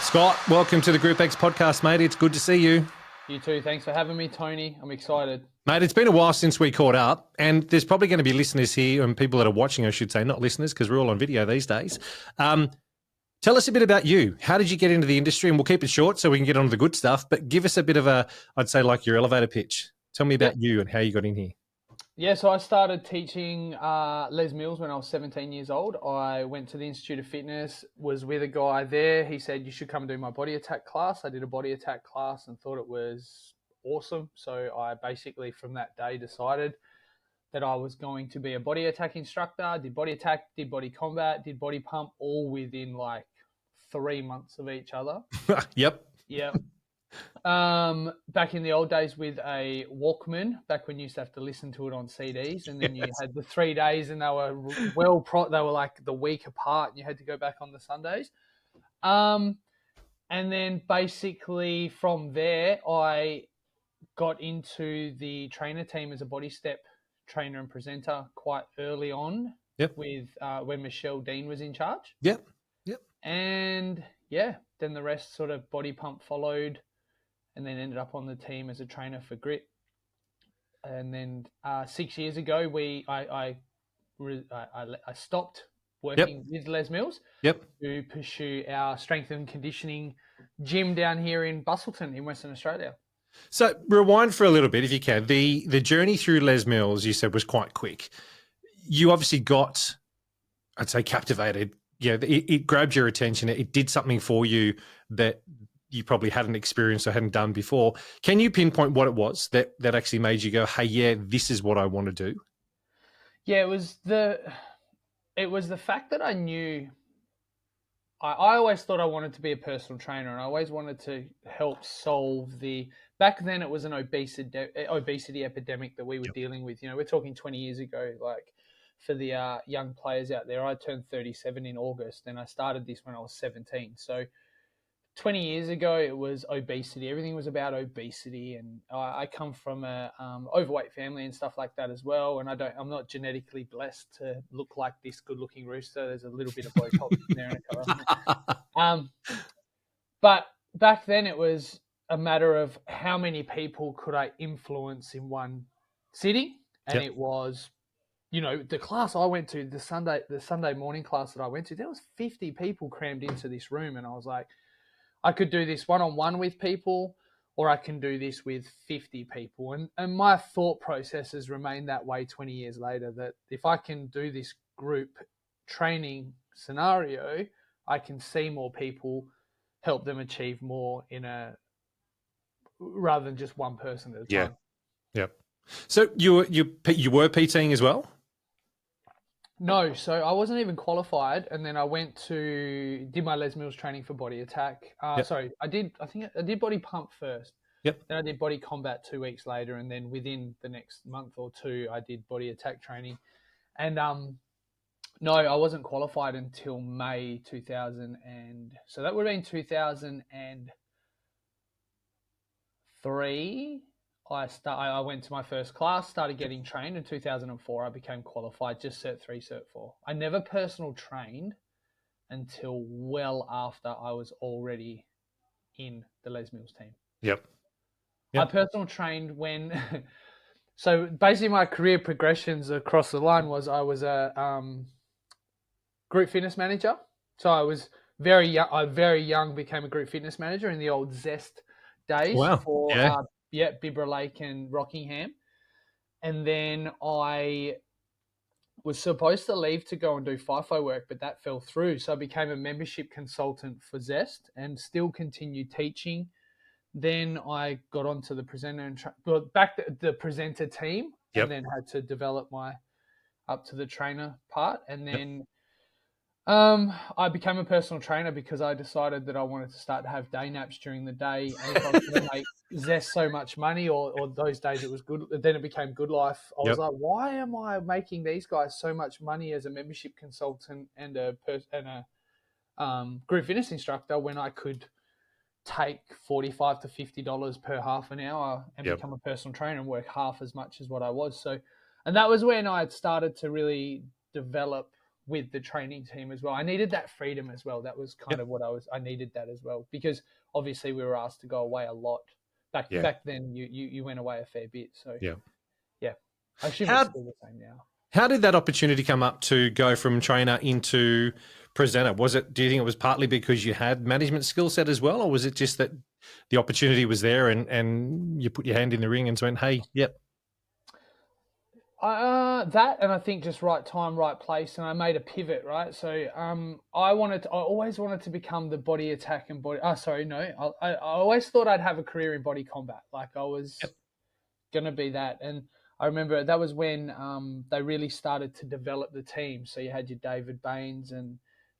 Scott, welcome to the GROUPEX podcast, mate. It's good to see you. You too. Thanks for having me, Tony. I'm excited. Mate, it's been a while since we caught up, and there's probably going to be listeners here and people that are watching, I should say, not listeners, because we're all on video these days. Tell us a bit about you. How did you get into the industry? And we'll keep it short so we can get on to the good stuff, but give us a bit of I'd say like your elevator pitch. Tell me about you and how you got in here. Yeah, so I started teaching Les Mills when I was 17 years old. I went to the Institute of Fitness, was with a guy there. He said, you should come and do my body attack class. I did a body attack class and thought it was awesome. So I basically from that day decided that I was going to be a body attack instructor, did body attack, did body combat, did body pump, all within like 3 months of each other. Yep. Back in the old days with a Walkman, back when you used to have to listen to it on CDs, and then you had the 3 days, and they were they were like the week apart, and you had to go back on the Sundays. And then basically from there, I got into the trainer team as a body step trainer and presenter quite early on. With when Michelle Dean was in charge. And then the rest sort of body pump followed. And then ended up on the team as a trainer for Grit. And then 6 years ago, I stopped working with Les Mills to pursue our strength and conditioning gym down here in Busselton in Western Australia. So rewind for a little bit, if you can. The journey through Les Mills, you said, was quite quick. You obviously got, I'd say, captivated. Yeah, it grabbed your attention. It did something for you that you probably hadn't experienced or hadn't done before. Can you pinpoint what it was that actually made you go, hey, yeah, this is what I want to do? Yeah, it was the fact that I knew I always thought I wanted to be a personal trainer, and I always wanted to help solve back then it was an obesity epidemic that we were dealing with. You know, we're talking 20 years ago, like for the young players out there. I turned 37 in August, and I started this when I was 17. So 20 years ago, it was obesity. Everything was about obesity, and I come from a overweight family and stuff like that as well. And I'm not genetically blessed to look like this good-looking rooster. There's a little bit of Botox in there and a cover. But back then, it was a matter of how many people could I influence in one sitting, and it was, you know, the class I went to, the Sunday morning class that I went to, there was 50 people crammed into this room, and I was like, I could do this one-on-one with people, or I can do this with 50 people. And my thought process has remained that way 20 years later, that if I can do this group training scenario, I can see more people, help them achieve more rather than just one person at a time. Yep. So you were PTing as well? No, so I wasn't even qualified, and then I did my Les Mills training for body attack. Sorry, I did body pump first. Then I did body combat 2 weeks later, and then within the next month or two, I did body attack training. And no, I wasn't qualified until May 2000, so that would have been 2003. I went to my first class, started getting trained in 2004. I became qualified, just Cert 3, Cert 4. I never personal trained until well after I was already in the Les Mills team. I personal trained when so basically my career progressions across the line was I was a group fitness manager. So I was very young became a group fitness manager in the old Zest days for Bibra Lake and Rockingham. And then I was supposed to leave to go and do FIFO work, but that fell through. So I became a membership consultant for Zest and still continued teaching. Then I got onto the presenter the presenter team, and then had to develop my up to the trainer part. And then I became a personal trainer because I decided that I wanted to start to have day naps during the day. And if I was going to make Zest so much money, or those days it was good, then it became Good Life. I was like, why am I making these guys so much money as a membership consultant and a group fitness instructor when I could take $45 to $50 per half an hour and become a personal trainer and work half as much as what I was. So, and that was when I had started to really develop with the training team as well. I needed that freedom as well. That was kind of what I needed that as well, because obviously we were asked to go away a lot. Back then, you went away a fair bit. So yeah, I assume it's still the same now. How did that opportunity come up to go from trainer into presenter? Do you think it was partly because you had management skill set as well, or was it just that the opportunity was there and you put your hand in the ring and went, hey, yep? That, and I think just right time, right place, and I made a pivot, right? So I always wanted to become the body attack and body. I always thought I'd have a career in body combat. Like I was gonna be that, and I remember that was when they really started to develop the team. So you had your David Baines and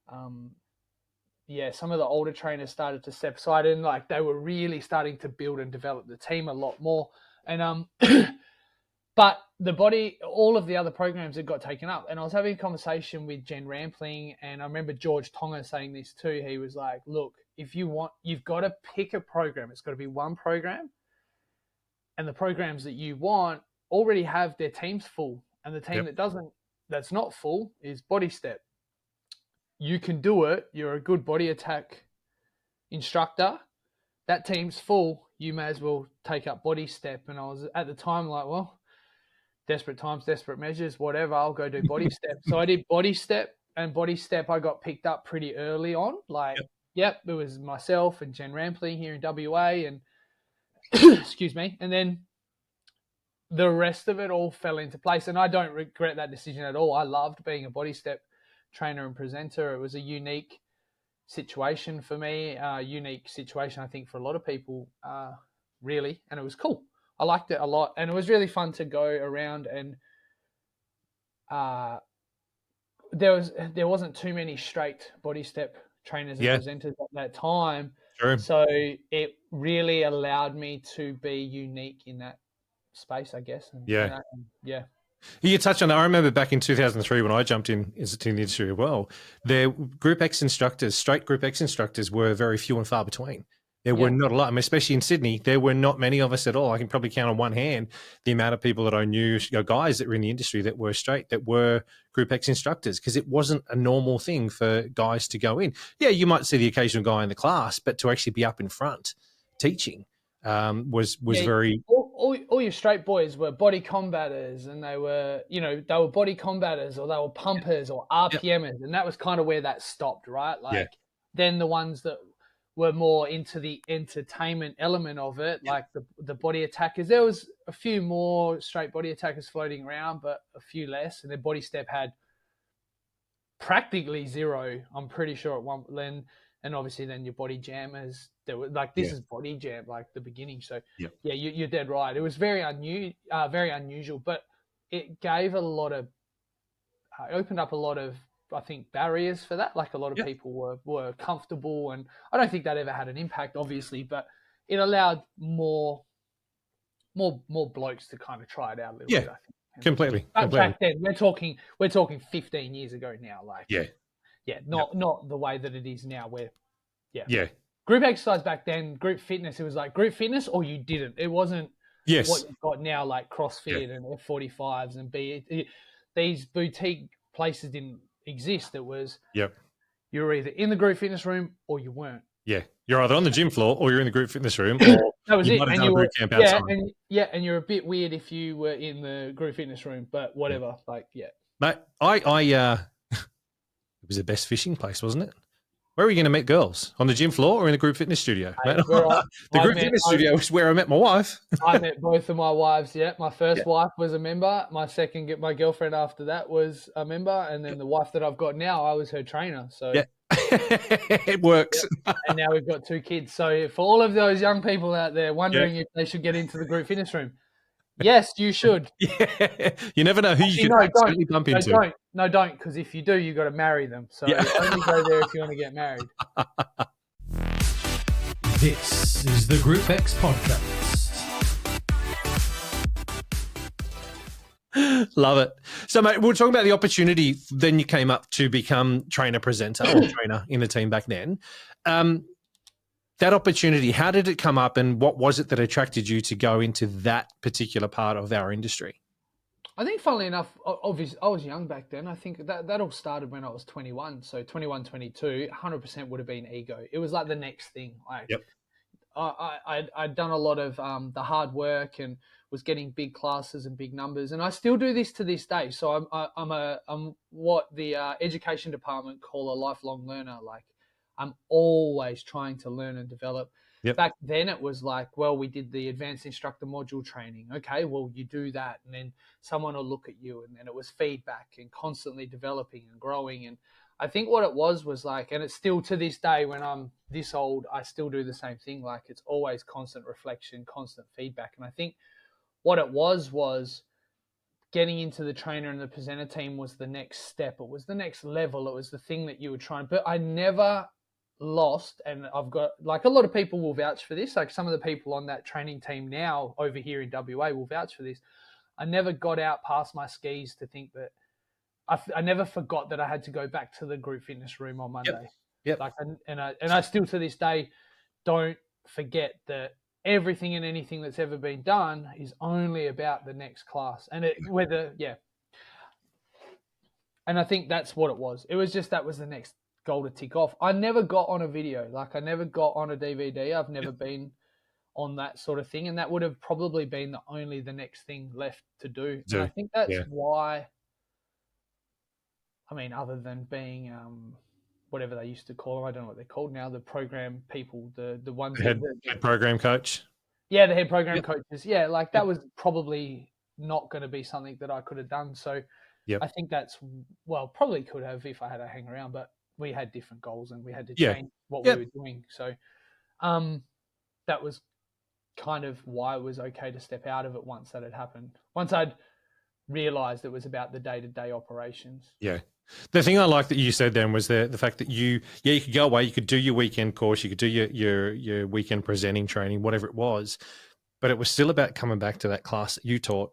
some of the older trainers started to step aside, and like they were really starting to build and develop the team a lot more. And but all of the other programs had got taken up. And I was having a conversation with Jen Rampling, and I remember George Tonga saying this too. He was like, look, if you want, you've got to pick a program. It's got to be one program. And the programs that you want already have their teams full. And the team that's not full is Body Step. You can do it. You're a good body attack instructor. That team's full. You may as well take up Body Step. And I was at the time like, well, desperate times, desperate measures, whatever, I'll go do Body Step. So I did Body Step, and Body Step I got picked up pretty early on. Like, it was myself and Jen Rampling here in WA, and excuse me. And then the rest of it all fell into place. And I don't regret that decision at all. I loved being a Body Step trainer and presenter. It was a unique situation for me, unique situation, I think, for a lot of people, really. And it was cool. I liked it a lot, and it was really fun to go around, and there wasn't too many straight Body Step trainers and presenters at that time. Sure. So it really allowed me to be unique in that space, I guess. And, You touched on that. I remember back in 2003 when I jumped into the industry as well, the GROUPEX instructors, straight GROUPEX instructors, were very few and far between. There were not a lot. I mean, especially in Sydney, there were not many of us at all. I can probably count on one hand the amount of people that I knew, guys that were in the industry that were straight, that were GROUPEX instructors, because it wasn't a normal thing for guys to go in. Yeah, you might see the occasional guy in the class, but to actually be up in front teaching was very... All your straight boys were body combaters, and they were body combaters, or they were pumpers or RPMers, and that was kind of where that stopped, right? Like then the ones that were more into the entertainment element of it, like the body attackers. There was a few more straight body attackers floating around, but a few less. And then Body Step had practically zero, I'm pretty sure, at one then. And obviously then your body jammers, there were like, this is body jam, like the beginning. So you're dead right. It was very unusual, but it gave opened up a lot of, I think, barriers for that. Like a lot of people were comfortable, and I don't think that ever had an impact, obviously, but it allowed more blokes to kind of try it out a little bit, I think. Completely. Back then, we're talking 15 years ago now. Like, not the way that it is now. Where, group exercise back then, group fitness, it was like group fitness or you didn't. It wasn't what you've got now, like CrossFit and F45s and these boutique places didn't exist. It was you were either in the group fitness room or you weren't. You're either on the gym floor or you're in the group fitness room, or that was it. And you were and you're a bit weird if you were in the group fitness room, but whatever. Mate, it was the best fishing place, wasn't it? Where were you going to meet girls? On the gym floor or in the group fitness studio? The group fitness studio was where I met my wife. I met both of my wives. My first wife was a member. My girlfriend after that was a member, and then the wife that I've got now, I was her trainer. So it works. And now we've got 2 kids. So for all of those young people out there wondering if they should get into the group fitness room, yes, you should. You never know who you could accidentally bump into. Don't, because if you do, you got to marry them. So only go there if you want to get married. This is the GROUPEX podcast. Love it. So, mate, we're talking about the opportunity. Then you came up to become trainer presenter or trainer in the team back then. That opportunity, how did it come up, and what was it that attracted you to go into that particular part of our industry? I think, funnily enough, obviously, I was young back then. I think that all started when I was 21. So 21, 22, 100% would have been ego. It was like the next thing. Like, Yep. I'd done a lot of the hard work and was getting big classes and big numbers, and I still do this to this day. So I'm what the education department call a lifelong learner. Like, I'm always trying to learn and develop. Yep. Back then it was like, well, we did the advanced instructor module training. Okay, well, you do that, and then someone will look at you, and then it was feedback and constantly developing and growing. And I think what it was like, and it's still to this day when I'm this old, I still do the same thing. Like, it's always constant reflection, constant feedback. And I think what it was getting into the trainer and the presenter team was the next step. It was the next level. It was the thing that you were trying, but I never lost. And I've got, like, a lot of people will vouch for this. Like, some of the people on that training team now over here in WA will vouch for this. I never got out past my skis to think that I never forgot that I had to go back to the group fitness room on Monday. Yep. Like, and I still to this day don't forget that everything and anything that's ever been done is only about the next class. And and I think that's what it was. It was just, that was the next goal to tick off. I never got on a video. Like, I never got on a DVD. I've never been on that sort of thing. And that would have probably been the next thing left to do. And I think that's why, I mean, other than being whatever they used to call them, I don't know what they're called now, the program people, the ones... Head program coach. Yeah, the head program coaches. Yeah, like, that was probably not going to be something that I could have done. So I think that's, well, probably could have if I had to hang around, but we had different goals and we had to change what we were doing. So that was kind of why it was okay to step out of it once that had happened. Once I'd realized it was about the day-to-day operations. Yeah. The thing I like that you said then was the fact that you could go away, you could do your weekend course, you could do your weekend presenting training, whatever it was, but it was still about coming back to that class that you taught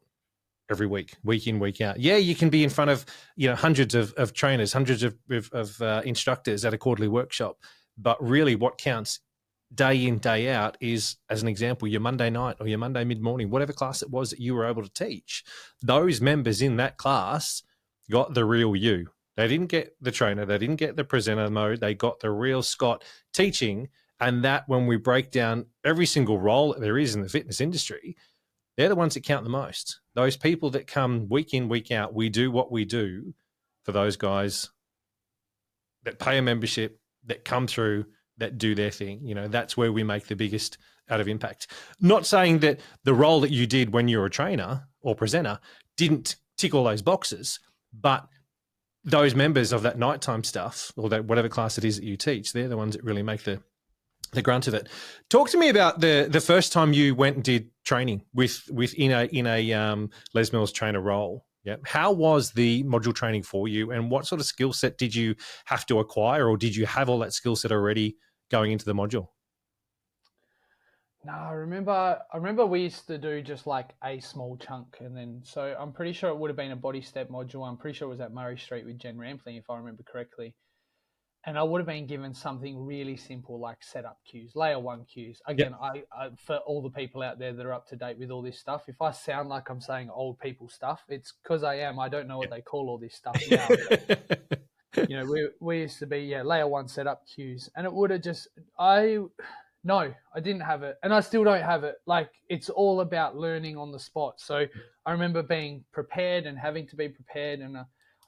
every week, week in, week out. Yeah, you can be in front of, hundreds of trainers, hundreds of instructors at a quarterly workshop, but really what counts day in, day out is, as an example, your Monday night or your Monday mid-morning, whatever class it was that you were able to teach. Those members in that class got the real you. They didn't get the trainer. They didn't get the presenter mode. They got the real Scott teaching. And that, when we break down every single role that there is in the fitness industry, they're the ones that count the most. Those people that come week in, week out, we do what we do for those guys that pay a membership, that come through, that do their thing. That's where we make the biggest out of impact. Not saying that the role that you did when you were a trainer or presenter didn't tick all those boxes, but those members of that nighttime stuff, or that whatever class it is that you teach, they're the ones that really make the grunt of it. Talk to me about the first time you went and did training in a Les Mills trainer role. Yeah. How was the module training for you, and what sort of skill set did you have to acquire, or did you have all that skill set already going into the module? No, I remember we used to do just like a small chunk, and then, so I'm pretty sure it would have been a body step module. I'm pretty sure it was at Murray Street with Jen Rampling, if I remember correctly. And I would have been given something really simple like setup cues, layer one cues. Again, I for all the people out there that are up to date with all this stuff, if I sound like I'm saying old people stuff, it's because I am. I don't know what they call all this stuff now. We used to be, layer one setup cues, and it would have just, no, I didn't have it, and I still don't have it. Like, it's all about learning on the spot. So I remember being prepared and having to be prepared, and I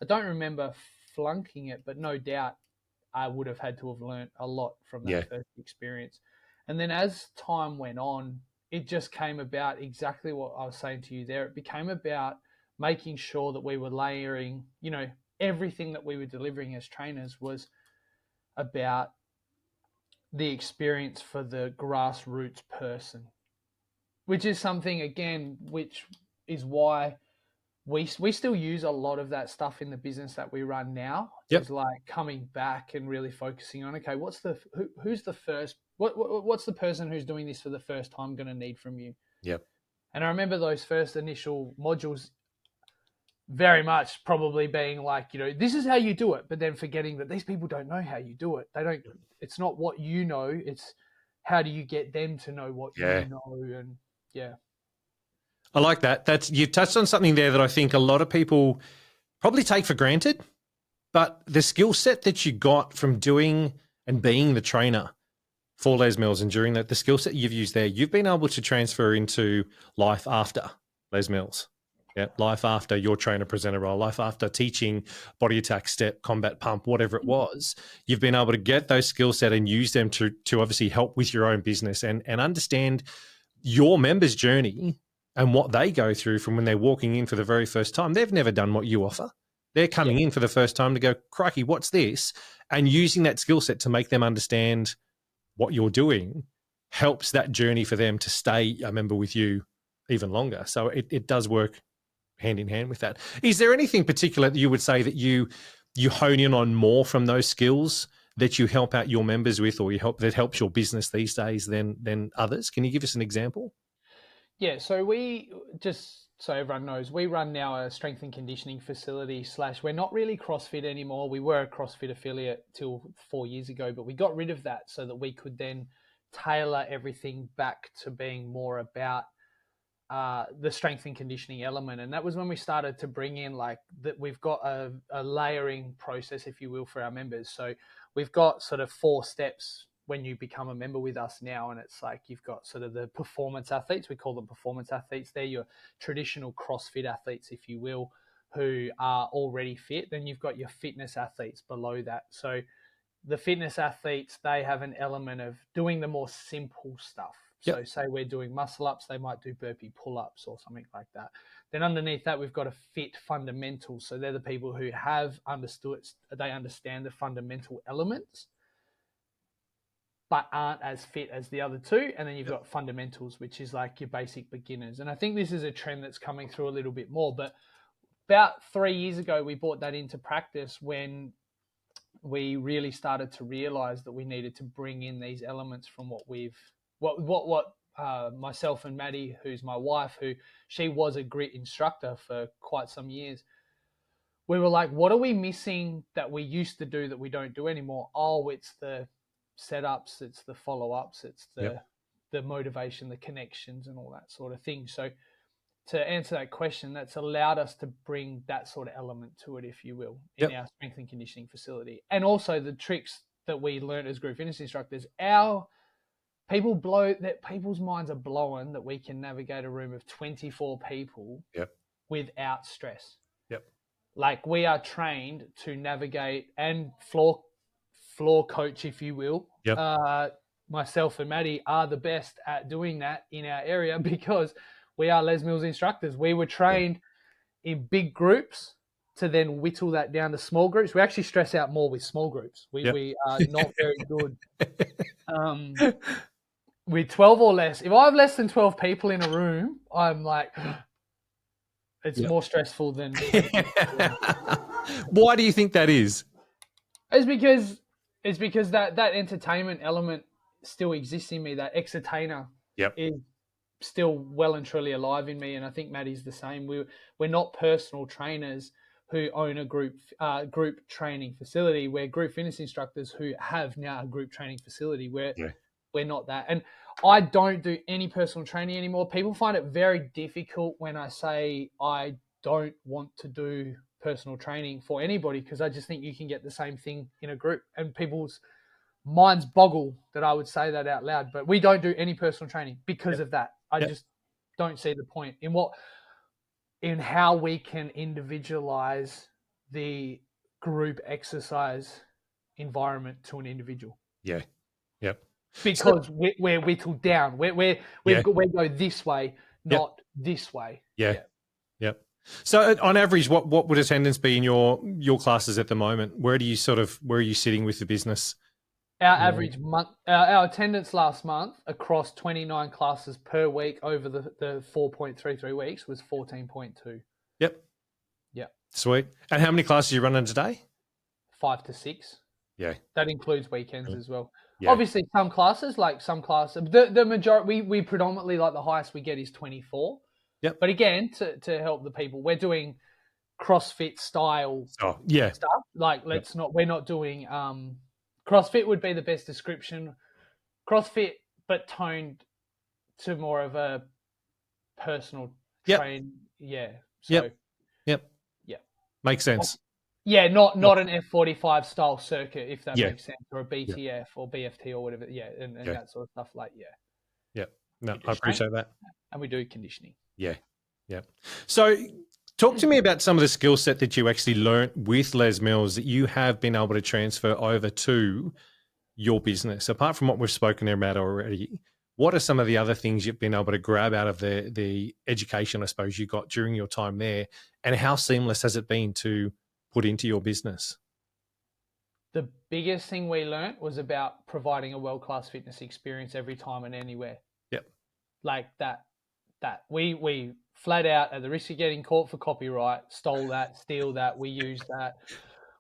don't remember flunking it, but no doubt I would have had to have learned a lot from that first experience. And then as time went on, it just came about exactly what I was saying to you there. It became about making sure that we were layering, everything that we were delivering as trainers was about the experience for the grassroots person, which is something, again, which is why we still use a lot of that stuff in the business that we run now. It's like coming back and really focusing on, okay, who's the first, what's the person who's doing this for the first time going to need from you? Yep. And I remember those first initial modules very much probably being like, this is how you do it, but then forgetting that these people don't know how you do it. They don't, it's not what you know, it's how do you get them to know what you know. And I like that. That's, you touched on something there that I think a lot of people probably take for granted, but the skill set that you got from doing and being the trainer for Les Mills and during that, the skill set you've used there, you've been able to transfer into life after Les Mills. Yeah, life after your trainer presenter role, life after teaching body attack, step, combat pump, whatever it was. You've been able to get those skill set and use them to obviously help with your own business and understand your members' journey and what they go through from when they're walking in for the very first time. They've never done what you offer. They're coming in for the first time to go, crikey, what's this? And using that skill set to make them understand what you're doing helps that journey for them to stay a member with you even longer. So it does work hand in hand with that. Is there anything particular that you would say that you hone in on more from those skills that you help out your members with, or that helps your business these days than others? Can you give us an example? Yeah, so we just, so everyone knows, we run now a strength and conditioning facility / we're not really CrossFit anymore. We were a CrossFit affiliate till 4 years ago, but we got rid of that so that we could then tailor everything back to being more about the strength and conditioning element. And that was when we started to bring in like that. We've got a layering process, if you will, for our members. So we've got sort of 4 steps when you become a member with us now. And it's like, you've got sort of the performance athletes. We call them performance athletes. They're your traditional CrossFit athletes, if you will, who are already fit. Then you've got your fitness athletes below that. So the fitness athletes, they have an element of doing the more simple stuff. So say we're doing muscle ups, they might do burpee pull-ups or something like that. Then underneath that, we've got a fit fundamentals. So they're the people who have understood, they understand the fundamental elements, but aren't as fit as the other two. And then you've got fundamentals, which is like your basic beginners. And I think this is a trend that's coming through a little bit more. But about 3 years ago, we brought that into practice when we really started to realize that we needed to bring in these elements from what myself and Maddie, who's my wife, who she was a grit instructor for quite some years. We were like, what are we missing that we used to do that we don't do anymore? Oh, it's the setups, it's the follow-ups, it's the motivation, the connections and all that sort of thing. So to answer that question, that's allowed us to bring that sort of element to it, if you will, in our strength and conditioning facility. And also the tricks that we learned as group fitness instructors. People's minds are blown that we can navigate a room of 24 people without stress. Like, we are trained to navigate and floor coach, if you will. Myself and Maddie are the best at doing that in our area because we are Les Mills instructors. We were trained in big groups to then whittle that down to small groups. We actually stress out more with small groups. We are not very good. With 12 or less, if I have less than 12 people in a room, I'm like, it's more stressful than. Why do you think that is? It's because that entertainment element still exists in me. That exertainer is still well and truly alive in me, and I think Maddie's the same. We're not personal trainers who own a group training facility. We're group fitness instructors who have now a group training facility. We're not that. And I don't do any personal training anymore. People find it very difficult when I say I don't want to do personal training for anybody, because I just think you can get the same thing in a group, and people's minds boggle that I would say that out loud. But we don't do any personal training because of that. I just don't see the point in how we can individualize the group exercise environment to an individual. Because we're whittled down. We go this way, not this way. So on average, what would attendance be in your classes at the moment? Where are you sitting with the business? Our average month, our attendance last month across 29 classes per week over the 4.33 weeks was 14.2. Yep. Sweet. And how many classes are you running today? 5 to 6. Yeah. That includes weekends as well. Yeah. Obviously, some classes, the majority, we predominantly, like, the highest we get is 24. Yep. But again, to help the people, we're doing CrossFit style stuff. Like, we're not doing, CrossFit would be the best description. CrossFit, but toned to more of a personal Yep. train. Yeah. So, Yep. yeah. Makes sense. Yeah, not an F45 style circuit, if that Yeah. makes sense, or a BTF or BFT or whatever. Yeah, and Yeah. that sort of stuff. Like, yeah. Yeah. No, We do I appreciate that. and we do conditioning. Yeah. Yeah. So talk to me about some of the skill set that you actually learnt with Les Mills that you have been able to transfer over to your business. Apart from what we've spoken there about already, what are some of the other things you've been able to grab out of the education, I suppose, you got during your time there, and how seamless has it been to put into your business? The biggest thing we learnt was about providing a world-class fitness experience every time and anywhere. Yep. Like that we flat out, at the risk of getting caught for copyright, stole that, steal that, we use that.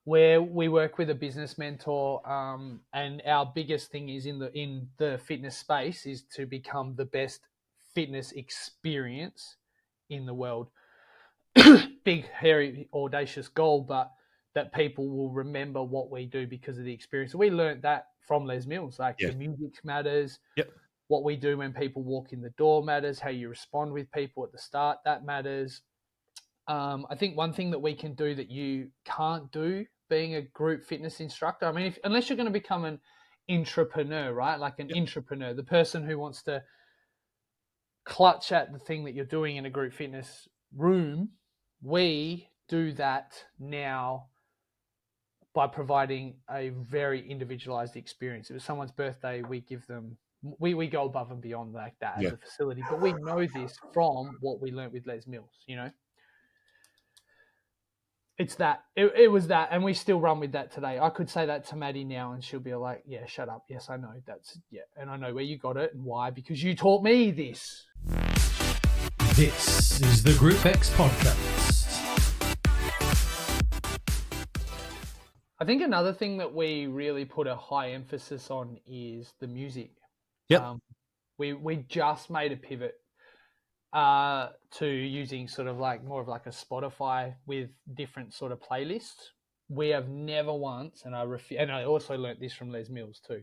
Where we work with a business mentor, and our biggest thing is in the fitness space is to become the best fitness experience in the world. Big, hairy, audacious goal, but that people will remember what we do because of the experience. We learned that from Les Mills. Like, the music matters. Yep. What we do when people walk in the door matters. How you respond with people at the start, that matters. I think one thing that we can do that you can't do being a group fitness instructor, I mean, unless you're going to become an entrepreneur, right? Like an entrepreneur, the person who wants to clutch at the thing that you're doing in a group fitness room, we do that now by providing a very individualized experience. If it's someone's birthday, we give them, we go above and beyond like that as a facility, but we know this from what we learned with Les Mills, you know? It's that. It was that, and we still run with that today. I could say that to Maddie now, and she'll be like, yeah, shut up. Yes, I know. And I know where you got it and why, because you taught me this. This is the GROUPEX podcast. I think another thing that we really put a high emphasis on is the music. Yep. We just made a pivot to using sort of like more of like a Spotify with different sort of playlists. We have never once, and I also learnt this from Les Mills too,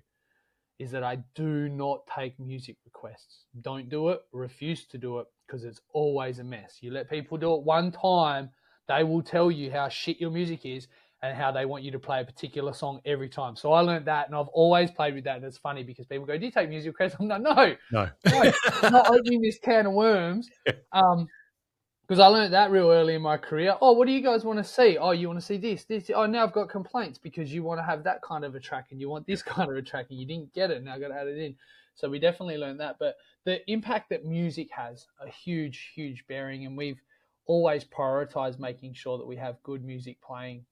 is that I do not take music requests. Don't do it, refuse to do it, because it's always a mess. You let people do it one time, they will tell you how shit your music is and how they want you to play a particular song every time. So I learned that, and I've always played with that. And it's funny because people go, do you take music requests? I'm like, no. I'm not opening this can of worms. Because I learned that real early in my career. Oh, what do you guys want to see? Oh, you want to see this? Oh, now I've got complaints because you want to have that kind of a track and you want this kind of a track and you didn't get it. Now I've got to add it in. So we definitely learned that. But the impact that music has a huge, huge bearing. And we've always prioritized making sure that we have good music playing,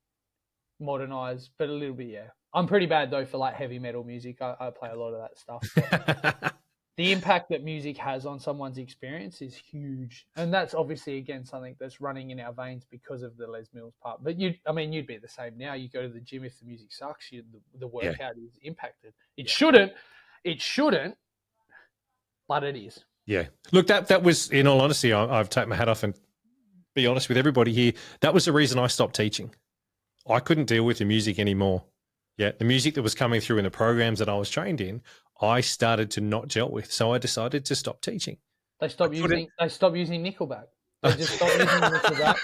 modernized, but a little bit, yeah. I'm pretty bad though for like heavy metal music. I play a lot of that stuff. The impact that music has on someone's experience is huge. And that's obviously, again, something that's running in our veins because of the Les Mills part. But you'd be the same now. You go to the gym, if the music sucks, the workout is impacted. It shouldn't, but it is. Yeah. Look, that was, in all honesty, I've taken my hat off and be honest with everybody here. That was the reason I stopped teaching. I couldn't deal with the music anymore. Yeah. The music that was coming through in the programs that I was trained in, I started to not gel with. So I decided to stop teaching. They stopped using Nickelback. They just stopped using Nickelback,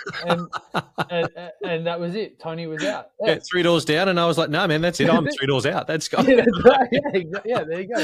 and that was it. Tony was out. Yeah, 3 doors down, and I was like, "No, man, that's it. I'm 3 doors out. That's gone." Yeah, that's right. Yeah, there you go.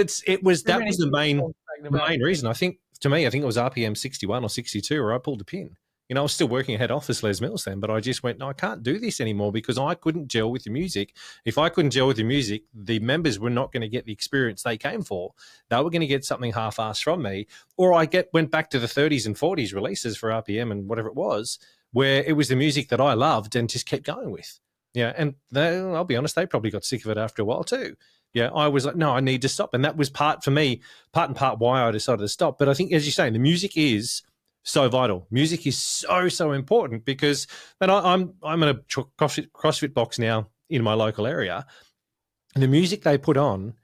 See? But that was the main reason. I think it was RPM 61 or 62 where I pulled the pin. You know, I was still working at head office Les Mills then, but I just went, no, I can't do this anymore because I couldn't gel with the music. If I couldn't gel with the music, the members were not going to get the experience they came for. They were going to get something half-assed from me. Or went back to the 30s and 40s releases for RPM and whatever it was, where it was the music that I loved and just kept going with. Yeah, and I'll be honest, they probably got sick of it after a while too. Yeah, I was like, no, I need to stop. And that was part and part why I decided to stop. But I think, as you're saying, the music is so vital. Music is so important because then I'm in a CrossFit box now in my local area, and the music they put on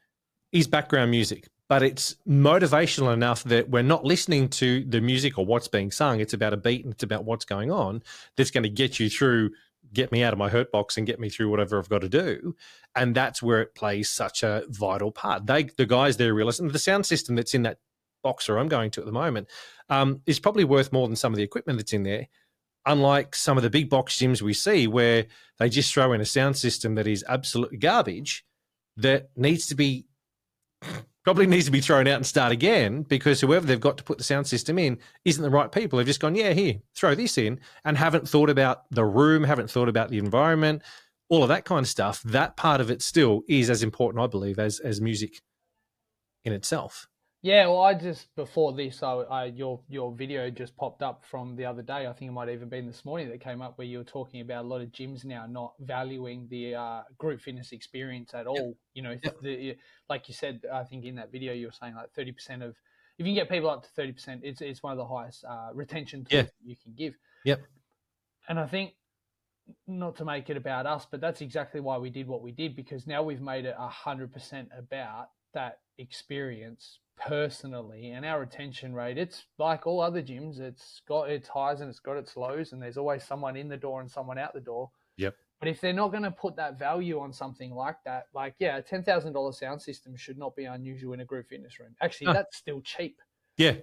is background music, but it's motivational enough that we're not listening to the music or what's being sung. It's about a beat and it's about what's going on that's going to get me out of my hurt box and get me through whatever I've got to do. And that's where it plays such a vital part. The guys there realize, and the sound system that's in that box where I'm going to at the moment, is probably worth more than some of the equipment that's in there. Unlike some of the big box gyms we see where they just throw in a sound system that is absolute garbage that probably needs to be thrown out and start again, because whoever they've got to put the sound system in isn't the right people. They've just gone, yeah, here, throw this in, and haven't thought about the room, haven't thought about the environment, all of that kind of stuff. That part of it still is as important, I believe, as music in itself. Yeah, well, I just before this, your video just popped up from the other day. I think it might have even been this morning that came up, where you were talking about a lot of gyms now not valuing the group fitness experience at all. You know, like you said, I think in that video you were saying like 30% of, if you can get people up to 30%, it's one of the highest retention tools that you can give. Yep. And I think, not to make it about us, but that's exactly why we did what we did, because now we've made it 100% about that experience personally, and our retention rate, it's like all other gyms, it's got its highs and it's got its lows, and there's always someone in the door and someone out the door. Yep. But if they're not going to put that value on something like that, like, yeah, a $10,000 sound system should not be unusual in a group fitness room. Actually, that's still cheap. Yeah.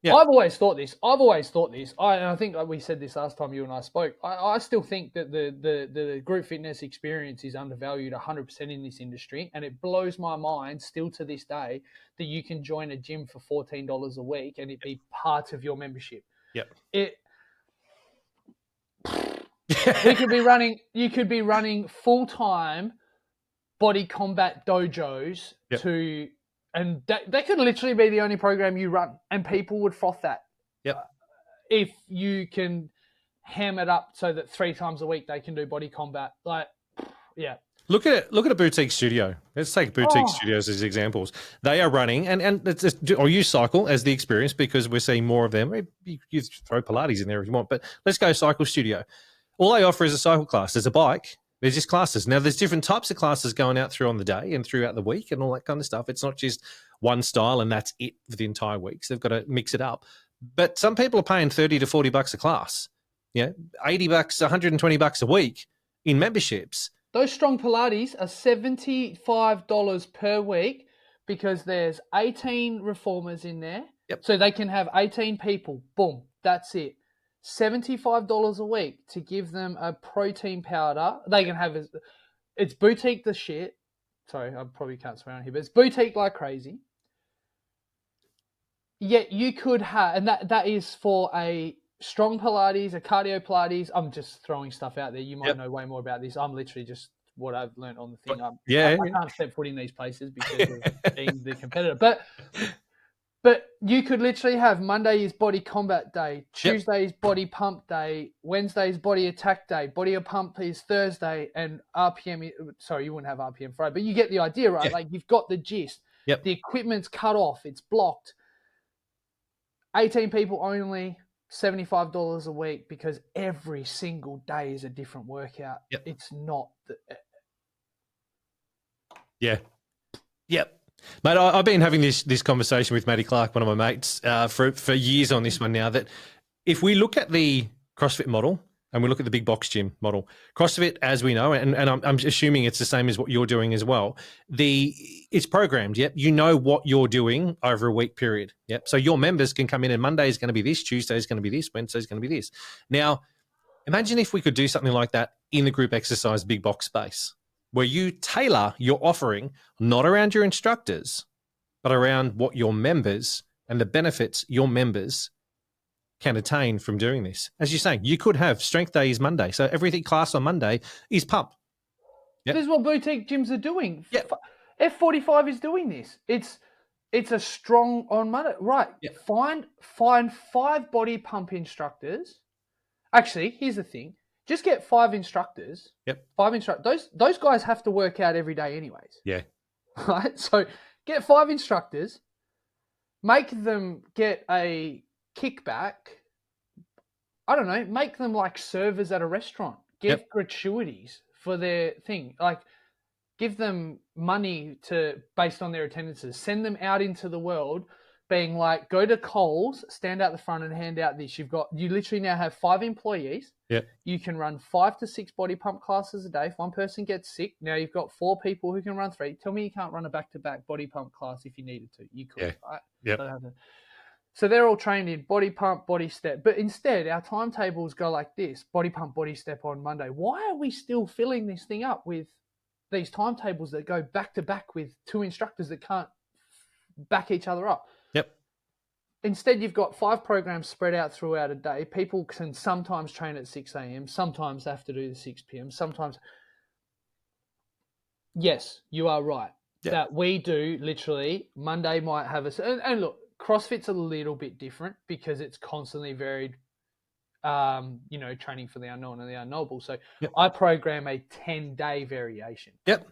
Yeah. I've always thought this. I think we said this last time you and I spoke. I still think that the group fitness experience is undervalued 100% in this industry, and it blows my mind still to this day that you can join a gym for $14 a week and it be part of your membership. Yep. You could be running full-time body combat dojos to. And that could literally be the only program you run, and people would froth that. Yep. If you can ham it up so that 3 times a week they can do body combat, Look at a boutique studio. Let's take boutique studios as examples. They are running, and or use Cycle as the experience, because we're seeing more of them. You throw Pilates in there if you want, but let's go Cycle Studio. All they offer is a cycle class. There's a bike. There's just classes. Now, there's different types of classes going out through on the day and throughout the week and all that kind of stuff. It's not just one style and that's it for the entire week. So they've got to mix it up. But some people are paying $30 to $40 a class. Yeah, $80, $120 a week in memberships. Those Strong Pilates are $75 per week, because there's 18 reformers in there. Yep. So they can have 18 people. Boom. That's it. $75 a week to give them a protein powder. They can have it's boutique the shit. Sorry, I probably can't swear on here, but it's boutique like crazy. Yet you could have, and that is for a strong Pilates, a cardio Pilates. I'm just throwing stuff out there. You might know way more about this. I'm literally just what I've learned on the thing. I can't step foot in these places because of being the competitor. But you could literally have Monday is body combat day, Tuesday is body pump day, Wednesday is body attack day, body pump is Thursday, and RPM, sorry, you wouldn't have RPM Friday, but you get the idea, right? Like, you've got the gist. Yep. The equipment's cut off, it's blocked. 18 people only, $75 a week, because every single day is a different workout. Yep. It's not Yep. Mate, I've been having this conversation with Matty Clark, one of my mates, for years on this one now, that if we look at the CrossFit model and we look at the big box gym model, CrossFit, as we know, and I'm assuming it's the same as what you're doing as well, it's programmed, yep. You know what you're doing over a week period, yep. So your members can come in and Monday is going to be this, Tuesday is going to be this, Wednesday is going to be this. Now, imagine if we could do something like that in the group exercise big box space, where you tailor your offering not around your instructors, but around what your members and the benefits your members can attain from doing this. As you're saying, you could have strength day is Monday. So everything class on Monday is pump. Yep. This is what boutique gyms are doing. Yep. F45 is doing this. It's a strong on Monday. Right. Yep. Find 5 body pump instructors. Actually, here's the thing. Just get 5 instructors. Yep. 5 instructors. Those guys have to work out every day anyways. Yeah. Right? So get 5 instructors. Make them get a kickback. I don't know. Make them like servers at a restaurant. Give gratuities for their thing. Like, give them money based on their attendances. Send them out into the world being like, go to Coles, stand out the front and hand out this. You literally now have 5 employees. Yeah. You can run 5 to 6 body pump classes a day. If one person gets sick, now you've got 4 people who can run 3. Tell me you can't run a back-to-back body pump class if you needed to. You could, right? Yep. So they're all trained in body pump, body step. But instead, our timetables go like this: body pump, body step on Monday. Why are we still filling this thing up with these timetables that go back to back with two instructors that can't back each other up? Yep. Instead, you've got 5 programs spread out throughout a day. People can sometimes train at 6 a.m., sometimes have to do the 6 p.m., sometimes. Yes, you are right. Yeah. That we do literally Monday might have and look, CrossFit's a little bit different because it's constantly varied, training for the unknown and the unknowable. So Yep. I program a 10-day variation. Yep.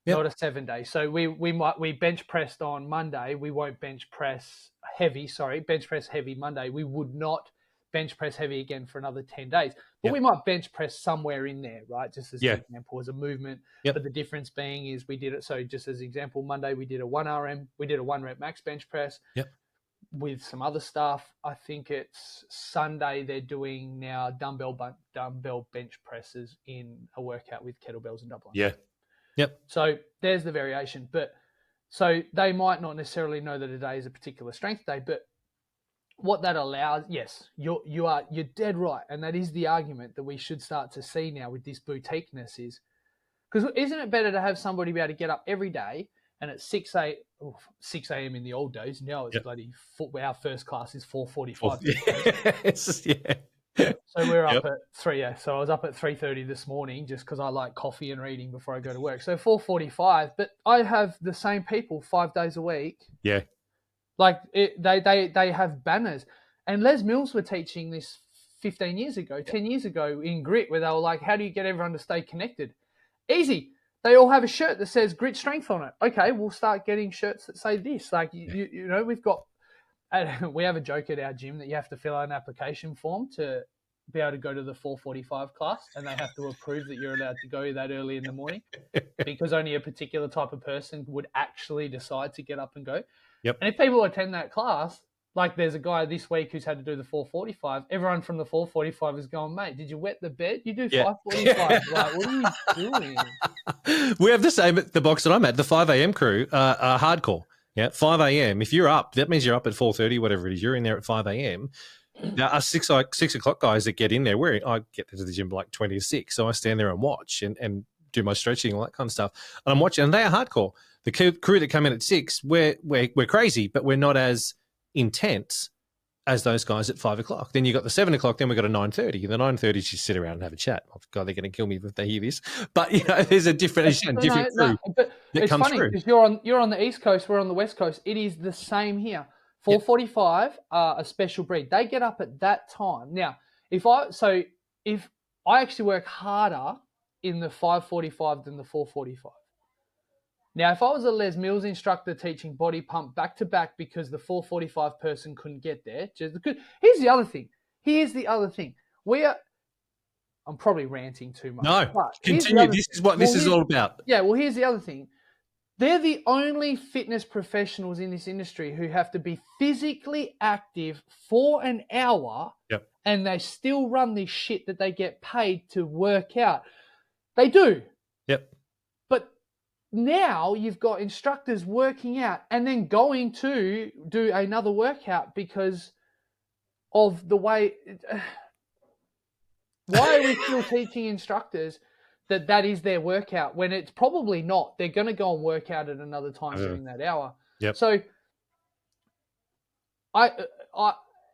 Not a 7-day. So we bench pressed on Monday. We won't bench press heavy. Bench press heavy Monday. We would not bench press heavy again for another 10 days. But we might bench press somewhere in there, right? Just as an example, as a movement. Yep. But the difference being is we did it. So just as example, Monday we did a 1 RM. We did a 1 rep max bench press. Yep. With some other stuff. I think it's Sunday they're doing now dumbbell bench presses in a workout with kettlebells and double. Yeah. Yep. So there's the variation. But so they might not necessarily know that a day is a particular strength day, but what that allows, yes, you're dead right. And that is the argument that we should start to see now with this boutiqueness is, because isn't it better to have somebody be able to get up every day and at 6 a.m. in the old days, now it's bloody, our first class is 4:45. Yes, yeah. So we're up at 3. Yeah. So I was up at 3:30 this morning just because I like coffee and reading before I go to work. So 4:45, but I have the same people 5 days a week. Yeah. Like they have banners. And Les Mills were teaching this 15 years ago, 10 years ago in Grit, where they were like, how do you get everyone to stay connected? Easy. They all have a shirt that says Grit Strength on it. Okay, we'll start getting shirts that say this. Like, you know, we have a joke at our gym that you have to fill out an application form to be able to go to the 4:45 class, and they have to approve that you're allowed to go that early in the morning because only a particular type of person would actually decide to get up and go. Yep. And if people attend that class, like there's a guy this week who's had to do the 4:45, everyone from the 4:45 is going, mate, did you wet the bed? You do 5:45. Like, what are you doing? We have the same at the box that I'm at. The 5 a.m. crew are hardcore. Yeah, 5 a.m. If you're up, that means you're up at 4:30, whatever it is. You're in there at 5 a.m. Now, us 6 o'clock guys that get in there, I get to the gym like 20 to 6, so I stand there and watch and do my stretching and all that kind of stuff. And I'm watching, and they are hardcore. The crew that come in at 6, we're crazy, but we're not as intense as those guys at 5 o'clock. Then you got the 7 o'clock, then we got a 9:30. The 9:30 just sit around and have a chat. Oh God, they're going to kill me if they hear this. But you know, there's a different crew but that it's comes funny through. because you're on the East Coast, we're on the West Coast. It is the same here. 4:45 are a special breed. They get up at that time. Now, if I actually work harder in the 5:45 than the 4:45. Now, if I was a Les Mills instructor teaching body pump back to back because the 4:45 person couldn't get there, here's the other thing. I'm probably ranting too much. No, but continue. This is what this is all about. Yeah, well, here's the other thing. They're the only fitness professionals in this industry who have to be physically active for an hour, and they still run this shit that they get paid to work out. They do. Yep. But now you've got instructors working out and then going to do another workout because of the way. Why are we still teaching instructors that is their workout when it's probably not? They're going to go and work out at another time during that hour. Yep. So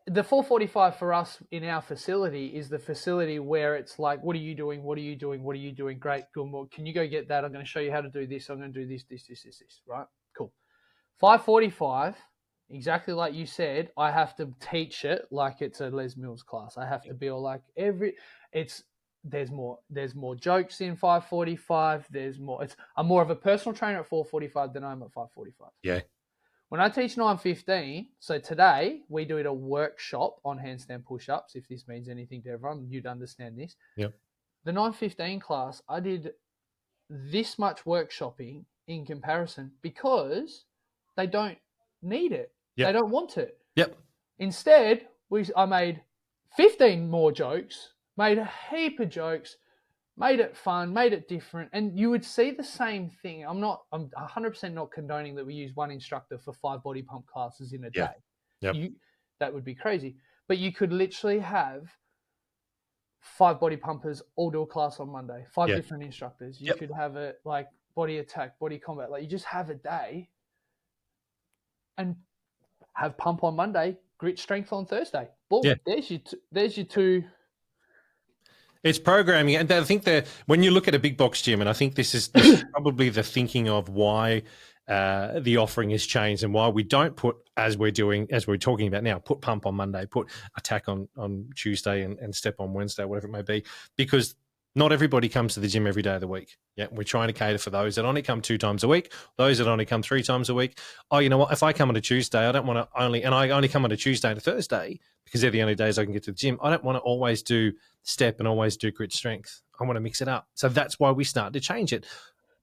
the 4:45 for us in our facility is the facility where it's like, what are you doing? What are you doing? What are you doing? Great. Good. Well, can you go get that? I'm going to show you how to do this. I'm going to do this, right? Cool. 5:45, exactly like you said, I have to teach it like it's a Les Mills class. I have to be all like there's more jokes in 5:45. I'm more of a personal trainer at 4:45 than I am at 5:45. Yeah. When I teach 9:15, so today we do a workshop on handstand push-ups. If this means anything to everyone, you'd understand this. Yep. The 9:15 class, I did this much workshopping in comparison because they don't need it. Yep. They don't want it. Yep. Instead, I made 15 more jokes, made a heap of jokes, made it fun, made it different, and you would see the same thing. I'm 100% not condoning that we use one instructor for 5 body pump classes in a day. Yep. that would be crazy. But you could literally have 5 body pumpers all do a class on Monday, 5 Yeah. different instructors. You Yep. could have it like body attack, body combat. Like you just have a day and have pump on Monday, grit strength on Thursday. Boom. Yeah. There's your two. It's programming, and I think that when you look at a big box gym, and I think this is probably the thinking of why the offering has changed and why we don't put, as we're talking about now, put pump on Monday, put attack on Tuesday, and step on Wednesday, whatever it may be, because not everybody comes to the gym every day of the week. Yeah, we're trying to cater for those that only come 2 times a week, those that only come 3 times a week. Oh, you know what? If I come on a Tuesday, I don't want to I only come on a Tuesday and a Thursday because they're the only days I can get to the gym. I don't want to always do step and always do grit strength. I want to mix it up. So that's why we started to change it.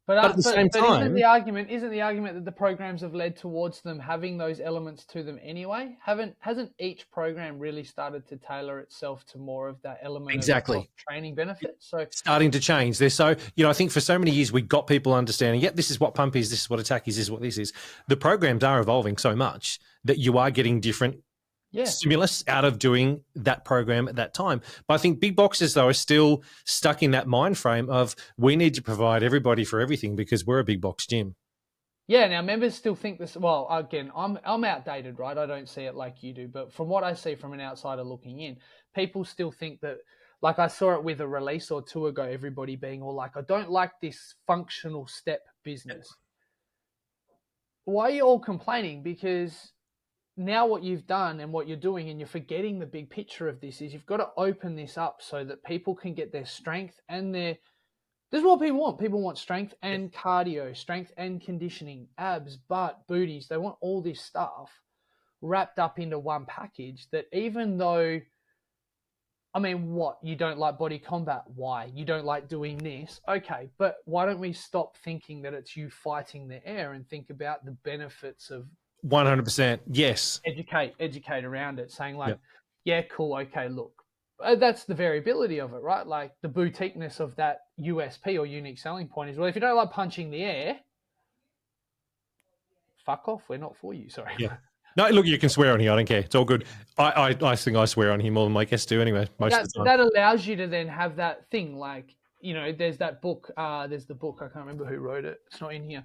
But at the same time, isn't the argument that the programs have led towards them having those elements to them anyway? Hasn't each program really started to tailor itself to more of that element of training benefit? So starting to change. They're so, I think for so many years we got people understanding, this is what pump is, this is what attack is, this is what this is. The programs are evolving so much that you are getting different stimulus out of doing that program at that time. But I think big boxes, though, are still stuck in that mind frame of we need to provide everybody for everything because we're a big box gym. Yeah, now members still think this. Well, again, I'm outdated, right? I don't see it like you do, but from what I see from an outsider looking in, people still think that. Like I saw it with a release or 2 ago, everybody being all like, I don't like this functional step business. Why are you all complaining? Because now what you've done and what you're doing, and you're forgetting the big picture of this, is you've got to open this up so that people can get their strength and this is what people want. People want strength and cardio, strength and conditioning, abs, butt, booties. They want all this stuff wrapped up into one package that even though, you don't like body combat? Why? You don't like doing this? Okay, but why don't we stop thinking that it's you fighting the air and think about the benefits of 100%. Yes. Educate around it, saying like, yeah, cool. Okay, look, that's the variability of it, right? Like the boutiqueness of that USP or unique selling point is, well, if you don't like punching the air, fuck off. We're not for you. Sorry. Yeah. No, look, you can swear on here. I don't care. It's all good. I think I swear on here more than my guests do anyway, most of the time. That allows you to then have that thing like, there's that book. There's the book. I can't remember who wrote it. It's not in here.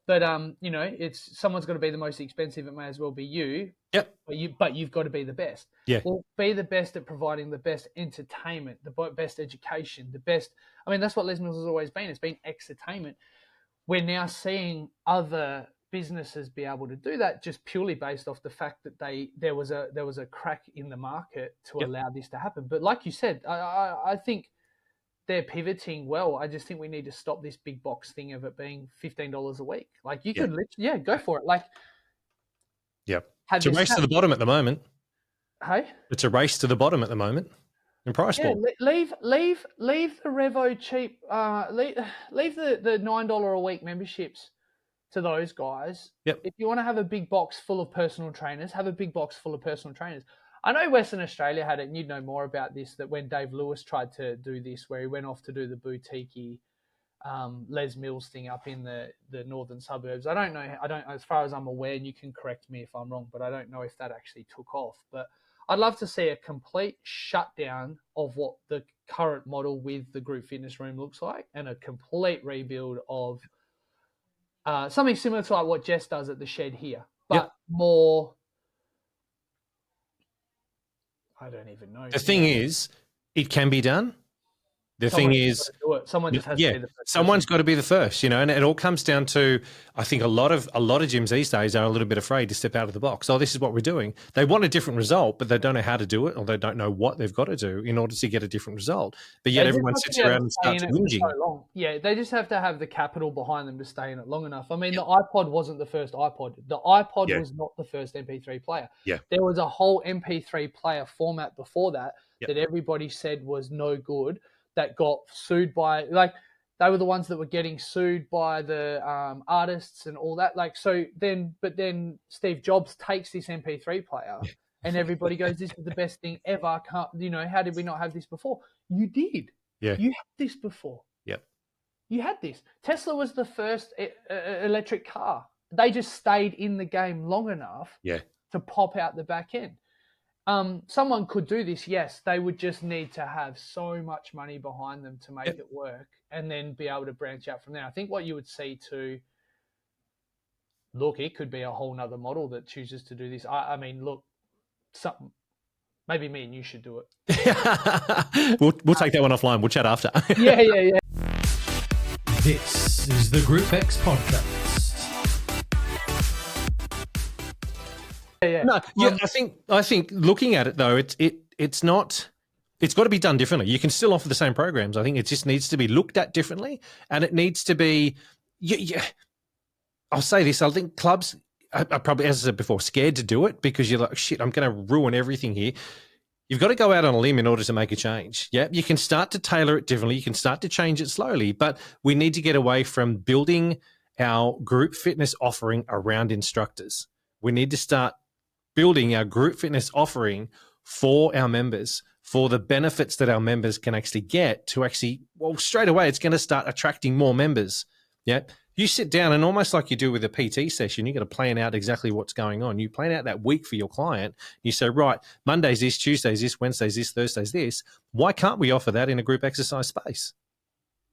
But it's someone's got to be the most expensive. It may as well be you. Yep. But you've got to be the best. Yeah. Well, be the best at providing the best entertainment, the best education, the best. That's what Les Mills has always been. It's been entertainment. We're now seeing other businesses be able to do that just purely based off the fact that there was a crack in the market to allow this to happen. But like you said, I think they're pivoting well. I just think we need to stop this big box thing of it being $15 a week. Like you could literally, go for it. Like, it's a race to the bottom at the moment. Hey, it's a race to the bottom at the moment in price point. Leave the Revo cheap. Leave the $9 a week memberships to those guys. Yep. If you want to have a big box full of personal trainers, have a big box full of personal trainers. I know Western Australia had it, and you'd know more about this, that when Dave Lewis tried to do this, where he went off to do the boutique Les Mills thing up in the northern suburbs. I don't know, as far as I'm aware, and you can correct me if I'm wrong, but I don't know if that actually took off. But I'd love to see a complete shutdown of what the current model with the group fitness room looks like, and a complete rebuild of something similar to like what Jess does at the shed here, but more. I don't even know. The thing is, it can be done. The thing is, someone just has to be the first. Someone's got to be the first, and it all comes down to, I think a lot of gyms these days are a little bit afraid to step out of the box. Oh, this is what we're doing. They want a different result, but they don't know how to do it, or they don't know what they've got to do in order to get a different result. But yet everyone sits around and starts whinging. So yeah, they just have to have the capital behind them to stay in it long enough. The iPod wasn't the first iPod. The iPod was not the first MP3 player. Yeah. There was a whole MP3 player format before that that everybody said was no good, that got sued by, like, they were the ones that were getting sued by the artists and all that. Like, but then Steve Jobs takes this MP3 player and everybody goes, this is the best thing ever. How did we not have this before? You did. Yeah. You had this before. Yep. You had this. Tesla was the first electric car. They just stayed in the game long enough to pop out the back end. Someone could do this, yes. They would just need to have so much money behind them to make it work, and then be able to branch out from there. I think what you would see too, look, it could be a whole nother model that chooses to do this. I mean, look, maybe me and you should do it. we'll take that one offline. We'll chat after. Yeah. This is the GROUPEX podcast. Yeah. No, I think looking at it though, it's not. It's got to be done differently. You can still offer the same programs. I think it just needs to be looked at differently, and it needs to be. Yeah, I'll say this. I think clubs are probably, as I said before, scared to do it because you're like, shit, I'm going to ruin everything here. You've got to go out on a limb in order to make a change. Yeah, you can start to tailor it differently. You can start to change it slowly, but we need to get away from building our group fitness offering around instructors. We need to start building our group fitness offering for our members, for the benefits that our members can actually get to actually, well, straight away, it's going to start attracting more members. Yeah. You sit down and almost like you do with a PT session, you're going to plan out exactly what's going on. You plan out that week for your client. You say, right, Monday's this, Tuesday's this, Wednesday's this, Thursday's this. Why can't we offer that in a group exercise space?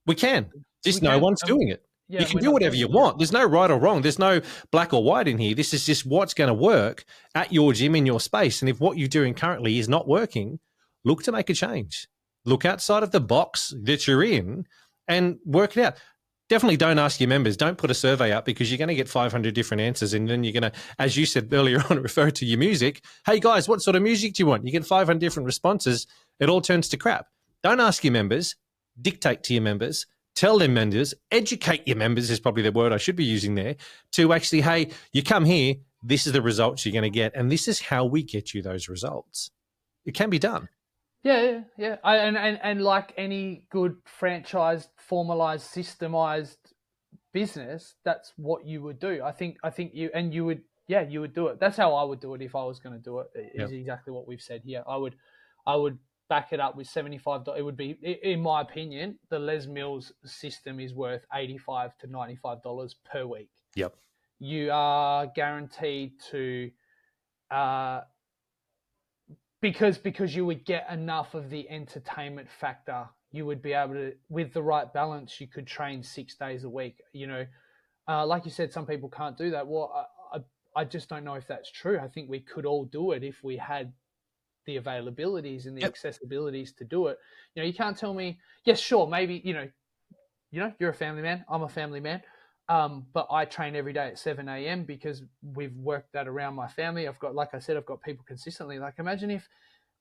We can. Just no one's doing it. Yeah, you can do whatever you want. There's no right or wrong. There's no black or white in here. This is just what's going to work at your gym in your space. And if what you're doing currently is not working, look to make a change. Look outside of the box that you're in and work it out. Definitely don't ask your members. Don't put a survey up because you're going to get 500 different answers. And then you're going to, as you said earlier on, refer to your music. Hey, guys, what sort of music do you want? You get 500 different responses. It all turns to crap. Don't ask your members. Dictate to your members. Tell them members, educate your members is probably the word I should be using there, to actually, hey, you come here, this is the results you're going to get, and this is how we get you those results. It can be done. Yeah. And like any good franchised, formalized, systemized business, that's what you would do. I think you would do it. That's how I would do it if I was going to do it. Is exactly what we've said here. I would back it up with $75. It would be, in my opinion, the Les Mills system is worth $85 to $95 per week. Yep. You are guaranteed to, because you would get enough of the entertainment factor. You would be able to, with the right balance, you could train 6 days a week. You know, like you said, some people can't do that. Well, I just don't know if that's true. I think we could all do it if we had the availabilities and the accessibilities to do it. You know, you can't tell me, yes, sure, maybe, you know, you're a family man, I'm a family man, but I train every day at 7 a.m. because we've worked that around my family. I've got, like I said, I've got people consistently. Like, imagine if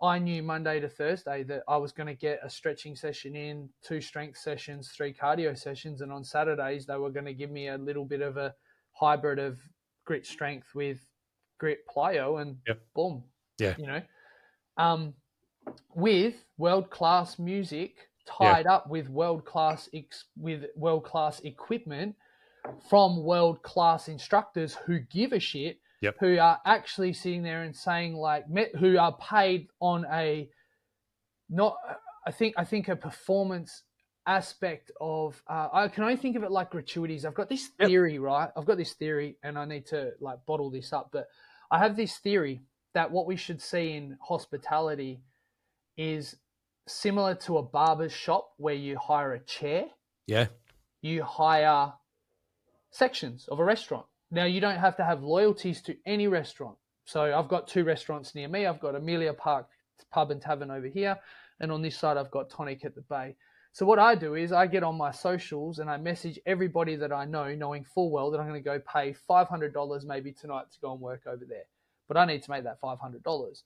I knew Monday to Thursday that I was going to get a stretching session in, 2 strength sessions, 3 cardio sessions, and on Saturdays they were going to give me a little bit of a hybrid of grit strength with grit plyo, and boom, you know. With world-class music tied up with world-class equipment from world-class instructors who give a shit, who are actually sitting there and saying, like, who are paid on a I think a performance aspect of I can only think of it like gratuities. I've got this theory, right? I've got this theory, and I need to like bottle this up, but I have this theory that what we should see in hospitality is similar to a barber's shop where you hire a chair. Yeah. You hire sections of a restaurant. Now, you don't have to have loyalties to any restaurant. So I've got 2 restaurants near me. I've got Amelia Park Pub and Tavern over here. And on this side, I've got Tonic at the Bay. So what I do is I get on my socials and I message everybody that I know, knowing full well that I'm going to go pay $500 maybe tonight to go and work over there. But I need to make that $500.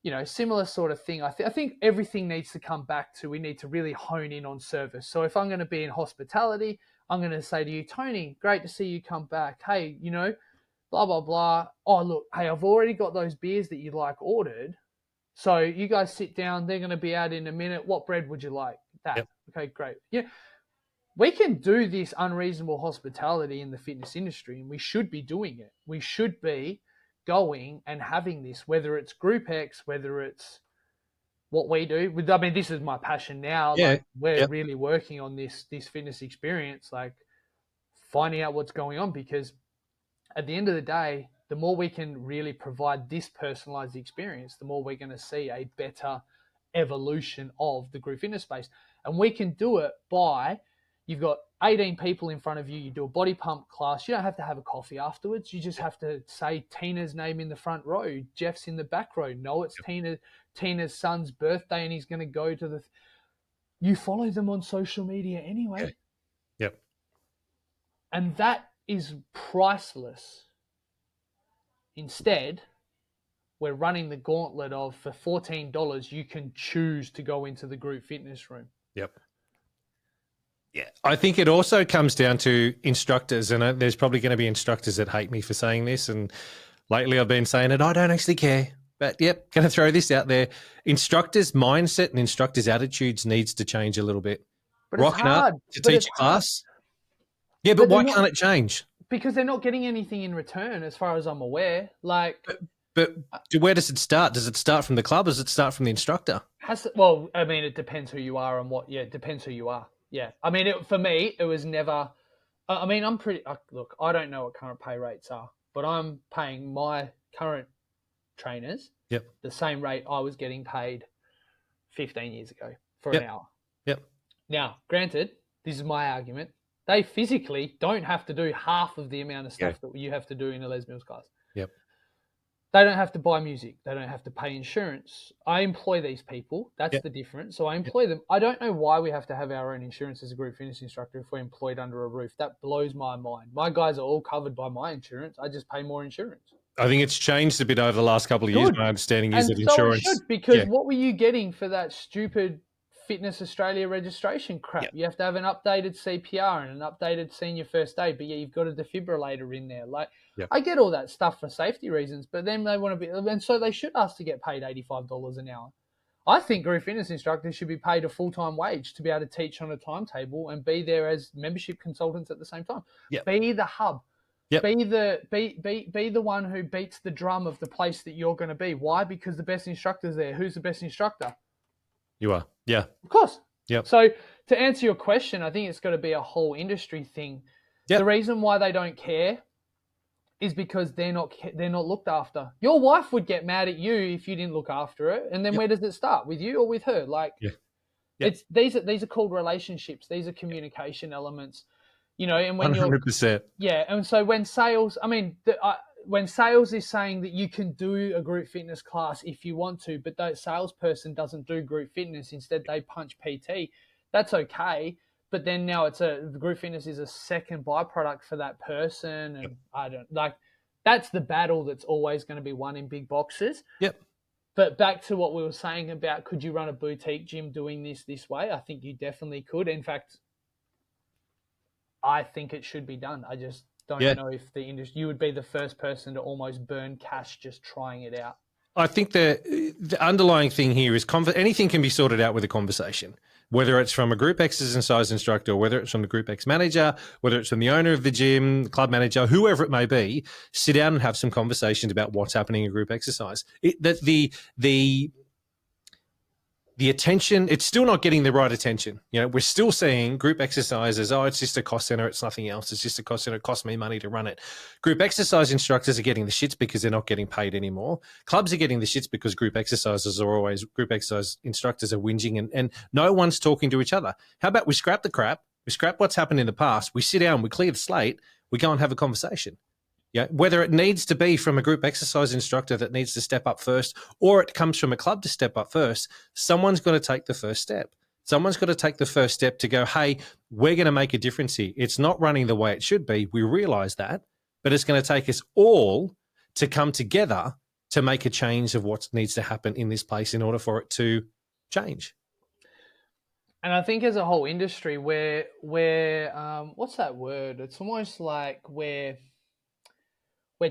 You know, similar sort of thing. I think everything needs to come back to, we need to really hone in on service. So if I'm going to be in hospitality, I'm going to say to you, Tony, great to see you come back. Hey, you know, blah, blah, blah. Oh, look, hey, I've already got those beers that you like ordered. So you guys sit down. They're going to be out in a minute. What bread would you like? That. Okay, great. Yeah. We can do this unreasonable hospitality in the fitness industry, and we should be doing it. We should be going and having this, whether it's GROUPEX, whether it's what we do. I mean, this is my passion now. Like, we're really working on this fitness experience, like finding out what's going on, because at the end of the day, the more we can really provide this personalized experience, the more we're going to see a better evolution of the group fitness space. And we can do it by, you've got 18 people in front of you, you do a body pump class. You don't have to have a coffee afterwards. You just have to say Tina's name in the front row, Jeff's in the back row. No, it's Tina's son's birthday and he's going to go to you follow them on social media anyway. Yeah. Yep. And that is priceless. Instead, we're running the gauntlet of, for $14, you can choose to go into the group fitness room. Yep. Yeah. I think it also comes down to instructors, and there's probably going to be instructors that hate me for saying this. And lately I've been saying it, I don't actually care. But yep, going to throw this out there. Instructors' mindset and instructors' attitudes needs to change a little bit. But Rocking it's hard up to teach a class. Yeah, but why can't it change? Because they're not getting anything in return, as far as I'm aware. Like, but where does it start? Does it start from the club? Or does it start from the instructor? Well, I mean, it depends who you are and what. Yeah, it depends who you are. Yeah, I mean, for me, it was never. I mean, I'm pretty. Look, I don't know what current pay rates are, but I'm paying my current trainers the same rate I was getting paid 15 years ago for an hour. Yep. Now, granted, this is my argument. They physically don't have to do half of the amount of stuff that you have to do in a Les Mills class. Yep. They don't have to buy music. They don't have to pay insurance. I employ these people. That's the difference. So I employ them. I don't know why we have to have our own insurance as a group fitness instructor if we're employed under a roof. That blows my mind. My guys are all covered by my insurance. I just pay more insurance. I think it's changed a bit over the last couple of years. My understanding is that so insurance. It should, because what were you getting for that stupid Fitness Australia registration crap? You have to have an updated CPR and an updated senior first aid, but you've got a defibrillator in there. Like, I get all that stuff for safety reasons, but then they want to be, and so they should ask to get paid $85 an hour. I think group fitness instructors should be paid a full-time wage to be able to teach on a timetable and be there as membership consultants at the same time. Be the hub. Be the one who beats the drum of the place that you're going to be. Why? Because the best instructor's there. Who's the best instructor? You are. Yeah. Of course. Yep. So to answer your question, I think it's got to be a whole industry thing. The reason why they don't care is because they're not looked after. Your wife would get mad at you if you didn't look after her. And then where does it start? With you or with her? Like, it's these are called relationships. These are communication elements. You know, and when 100%. And so when sales, I mean, when sales is saying that you can do a group fitness class if you want to, but that salesperson doesn't do group fitness, instead they punch PT, that's okay. But then now the group fitness is a second byproduct for that person. And I don't like, that's the battle that's always going to be won in big boxes. Yep. But back to what we were saying about, could you run a boutique gym doing this way? I think you definitely could. In fact, I think it should be done. I just don't know if the industry, you would be the first person to almost burn cash just trying it out. I think the underlying thing here is anything can be sorted out with a conversation, whether it's from a group exercise instructor, or whether it's from the GROUPEX manager, whether it's from the owner of the gym, the club manager, whoever it may be. Sit down and have some conversations about what's happening in group exercise. The attention, it's still not getting the right attention. You know, we're still seeing group exercise as, it's just a cost center. It's nothing else. It's just a cost center. It costs me money to run it. Group exercise instructors are getting the shits because they're not getting paid anymore. Clubs are getting the shits because group exercise instructors are whinging and no one's talking to each other. How about we scrap the crap? We scrap what's happened in the past. We sit down, we clear the slate, we go and have a conversation. Yeah, whether it needs to be from a group exercise instructor that needs to step up first, or it comes from a club to step up first, someone's got to take the first step. Someone's got to take the first step to go, hey, we're going to make a difference here. It's not running the way it should be. We realize that, but it's going to take us all to come together to make a change of what needs to happen in this place in order for it to change. And I think as a whole industry, we're what's that word? It's almost like we're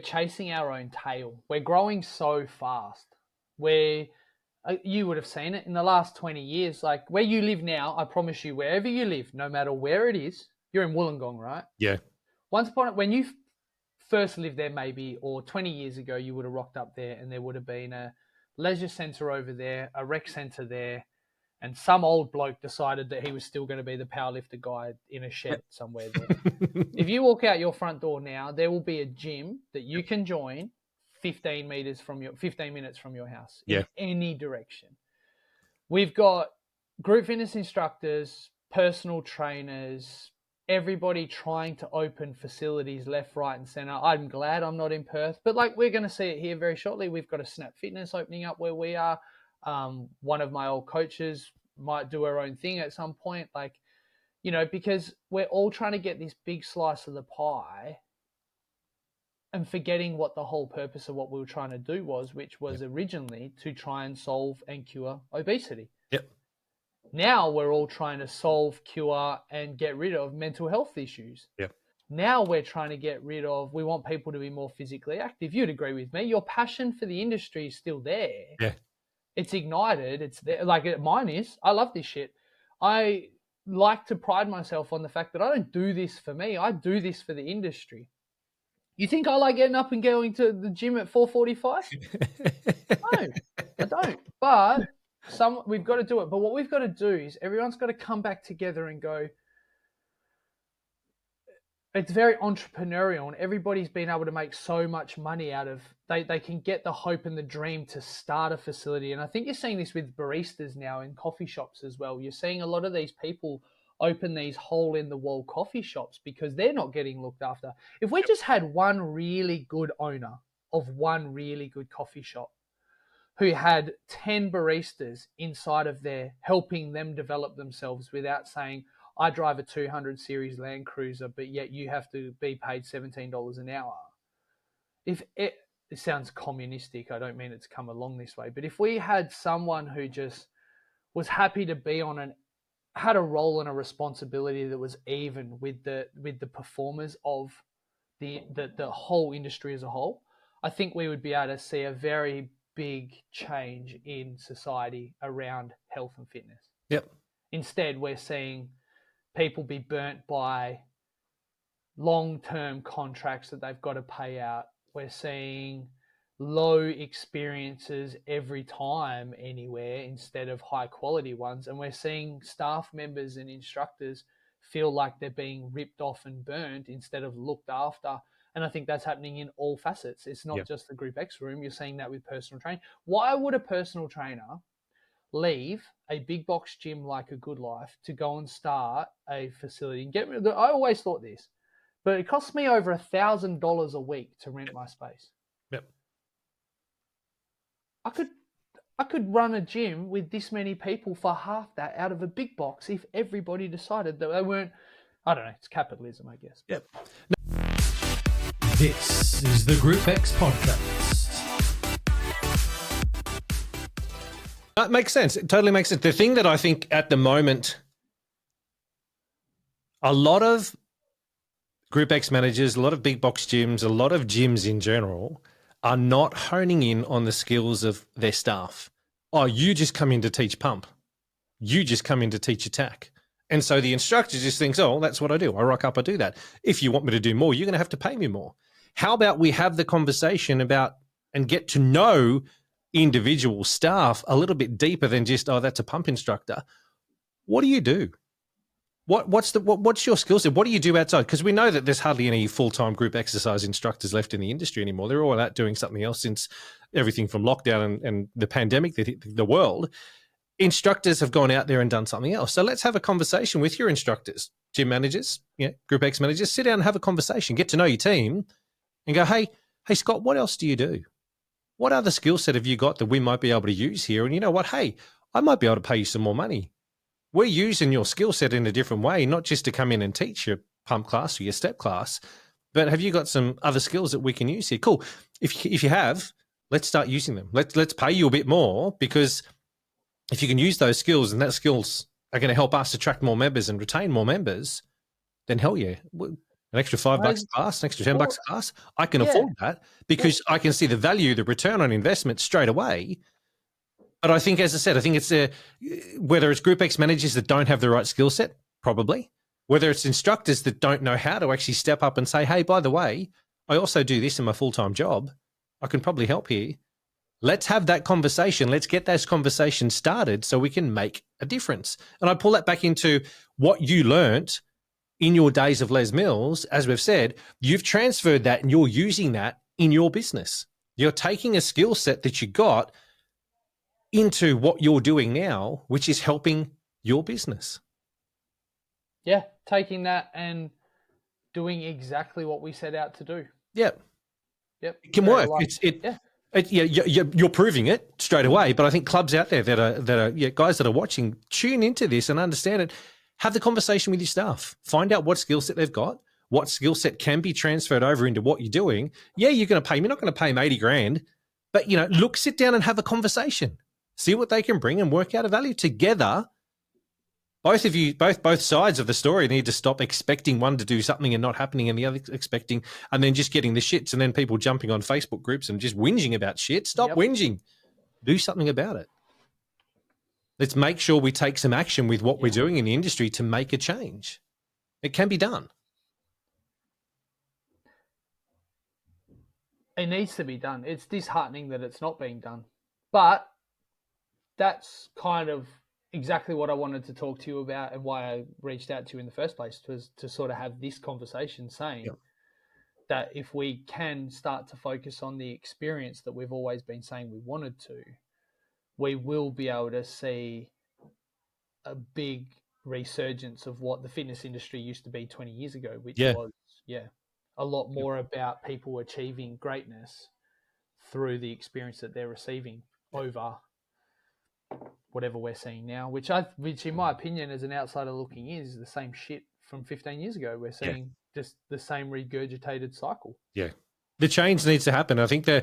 chasing our own tail. We're growing so fast. You would have seen it in the last 20 years. Like where you live now, I promise you, wherever you live, no matter where it is, you're in Wollongong, right? Yeah. Once upon it, when you first lived there, maybe, or 20 years ago, you would have rocked up there and there would have been a leisure centre over there, a rec centre there, And some old bloke decided that he was still going to be the powerlifter guy in a shed somewhere there. If you walk out your front door now, there will be a gym that you can join 15 minutes from your house in any direction. We've got group fitness instructors, personal trainers, everybody trying to open facilities left, right, and center. I'm glad I'm not in Perth, but like we're going to see it here very shortly. We've got a Snap Fitness opening up where we are. One of my old coaches might do her own thing at some point, like, you know, because we're all trying to get this big slice of the pie and forgetting what the whole purpose of what we were trying to do was, which was originally to try and solve and cure obesity. Yep. Now we're all trying to solve, cure, and get rid of mental health issues. Yep. Now we're trying to get rid of, we want people to be more physically active. You'd agree with me. Your passion for the industry is still there. Yeah. It's ignited. It's there. Like mine is. I love this shit. I like to pride myself on the fact that I don't do this for me. I do this for the industry. You think I like getting up and going to the gym at 4:45? No, I don't. But we've got to do it. But what we've got to do is everyone's got to come back together and go, it's very entrepreneurial, and everybody's been able to make so much money out of, they can get the hope and the dream to start a facility. And I think you're seeing this with baristas now in coffee shops as well. You're seeing a lot of these people open these hole-in-the-wall coffee shops because they're not getting looked after. If we just had one really good owner of one really good coffee shop who had 10 baristas inside of there helping them develop themselves without saying, I drive a 200 series Land Cruiser, but yet you have to be paid $17 an hour. If it sounds communistic, I don't mean it's come along this way, but if we had someone who just was happy to be had a role and a responsibility that was even with the performers of the whole industry as a whole, I think we would be able to see a very big change in society around health and fitness. Yep. Instead, we're seeing people be burnt by long-term contracts that they've got to pay out. We're seeing low experiences every time anywhere instead of high-quality ones. And we're seeing staff members and instructors feel like they're being ripped off and burnt instead of looked after. And I think that's happening in all facets. It's not just the GROUPEX room. You're seeing that with personal training. Why would a personal trainer leave a big box gym like a Good Life to go and start a facility? I always thought this, but it costs me over $1,000 a week to rent my space. Yep. I could run a gym with this many people for half that out of a big box if everybody decided that they weren't. I don't know. It's capitalism, I guess. Yep. This is the GROUPEX podcast. That makes sense. It totally makes sense. The thing that I think at the moment, a lot of GROUPEX managers, a lot of big box gyms, a lot of gyms in general are not honing in on the skills of their staff. Oh, you just come in to teach pump. You just come in to teach attack. And so the instructor just thinks, oh, that's what I do. I rock up, I do that. If you want me to do more, you're going to have to pay me more. How about we have the conversation about and get to know individual staff a little bit deeper than just, oh, that's a pump instructor. What do you do? What's your skill set? What do you do outside? Because we know that there's hardly any full-time group exercise instructors left in the industry anymore. They're all out doing something else since everything from lockdown and the pandemic that hit the world. Instructors have gone out there and done something else. So let's have a conversation with your instructors, gym managers, GROUPEX managers. Sit down and have a conversation, get to know your team and go, hey, Scott, what else do you do? What other skill set have you got that we might be able to use here? And you know what? Hey, I might be able to pay you some more money. We're using your skill set in a different way, not just to come in and teach your pump class or your step class, but have you got some other skills that we can use here? Cool. If you have, let's start using them. Let's pay you a bit more, because if you can use those skills and that skills are going to help us attract more members and retain more members, then hell yeah. An extra $5 a class, an extra $10 a class, I can afford that because I can see the value, the return on investment straight away. But I think, as I said, it's whether it's GROUPEX managers that don't have the right skill set, probably, whether it's instructors that don't know how to actually step up and say, hey, by the way, I also do this in my full-time job. I can probably help here. Let's have that conversation. Let's get those conversations started so we can make a difference. And I pull that back into what you learnt in your days of Les Mills. As we've said, you've transferred that and you're using that in your business. You're taking a skill set that you got into what you're doing now, which is helping your business. Yeah, taking that and doing exactly what we set out to do. Yep. Yep. It can work. You're proving it straight away. But I think clubs out there that are guys that are watching, tune into this and understand it. Have the conversation with your staff. Find out what skill set they've got, what skill set can be transferred over into what you're doing. Yeah, you're going to pay them. You're not going to pay them 80 grand, but sit down and have a conversation. See what they can bring and work out a value together. Both of you, both sides of the story need to stop expecting one to do something and not happening and the other expecting, and then just getting the shits and then people jumping on Facebook groups and just whinging about shit. Stop whinging. Do something about it. Let's make sure we take some action with what we're doing in the industry to make a change. It can be done. It needs to be done. It's disheartening that it's not being done. But that's kind of exactly what I wanted to talk to you about and why I reached out to you in the first place, was to sort of have this conversation saying that if we can start to focus on the experience that we've always been saying we wanted to, we will be able to see a big resurgence of what the fitness industry used to be 20 years ago, which was, a lot more about people achieving greatness through the experience that they're receiving over whatever we're seeing now, which in my opinion, as an outsider looking in, is the same shit from 15 years ago. We're seeing just the same regurgitated cycle. Yeah. The change needs to happen. I think I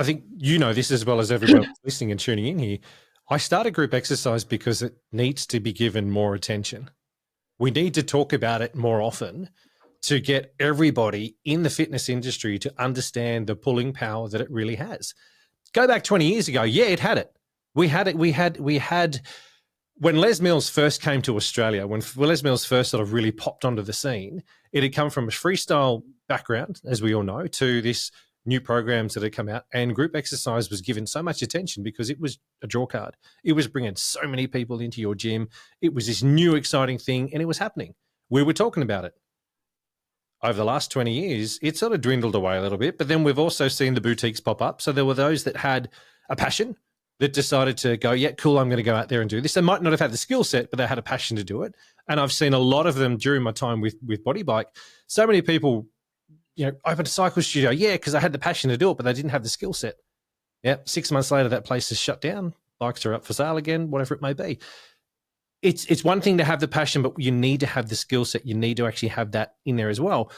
think this as well as everyone listening and tuning in here. I started group exercise because it needs to be given more attention. We need to talk about it more often to get everybody in the fitness industry to understand the pulling power that it really has. Go back 20 years ago. Yeah, it had it. We had it. We had when Les Mills first came to Australia, when Les Mills first sort of really popped onto the scene, it had come from a freestyle background, as we all know, to this new programs that had come out, and group exercise was given so much attention because it was a draw card. It was bringing so many people into your gym. It was this new exciting thing, and it was happening. We were talking about it. Over the last 20 years, it sort of dwindled away a little bit, but then we've also seen the boutiques pop up. So there were those that had a passion that decided to go, yeah, cool, I'm going to go out there and do this. They might not have had the skill set, but they had a passion to do it. And I've seen a lot of them during my time with Body Bike. So many people, opened a cycle studio, because I had the passion to do it, but they didn't have the skill set. Yeah, 6 months later, that place is shut down. Bikes are up for sale again, whatever it may be. It's one thing to have the passion, but you need to have the skill set. You need to actually have that in there as well.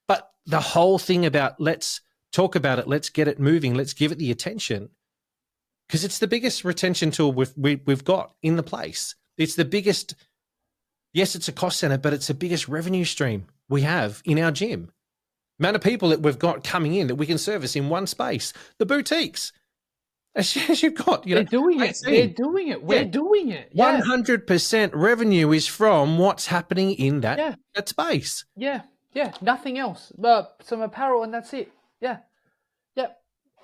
But the whole thing about let's talk about it, let's get it moving, let's give it the attention, because it's the biggest retention tool we've got in the place. It's the biggest, yes, it's a cost center, but it's the biggest revenue stream we have in our gym. Amount of people that we've got coming in that we can service in one space. The boutiques, as you've got, they're doing it. They're doing it. We're doing it. 100% revenue is from what's happening in that space. Yeah. Nothing else but some apparel, and that's it. Yeah.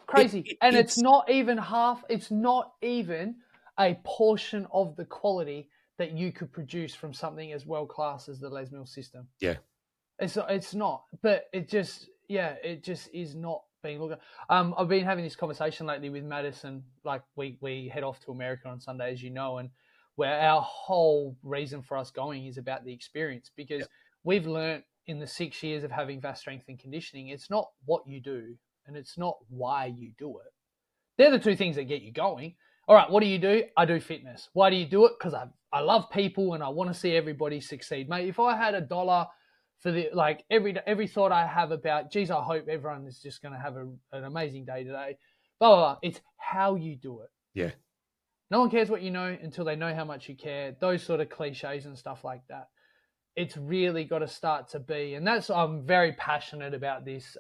Crazy. It's not even half. It's not even a portion of the quality that you could produce from something as world class as the Les Mills system. Yeah. It's not, but it just is not being looked at. I've been having this conversation lately with Madison. Like we head off to America on Sunday, as you know, and where our whole reason for us going is about the experience, because we've learnt in the 6 years of having VASSE strength and conditioning, it's not what you do and it's not why you do it. They're the two things that get you going. All right, what do you do? I do fitness. Why do you do it? Because I love people and I want to see everybody succeed. Mate, if I had $1 for every thought I have about, geez, I hope everyone is just going to have an amazing day today, blah, blah, blah. It's how you do it. Yeah. No one cares what you know until they know how much you care. Those sort of cliches and stuff like that. It's really got to start to be, and I'm very passionate about this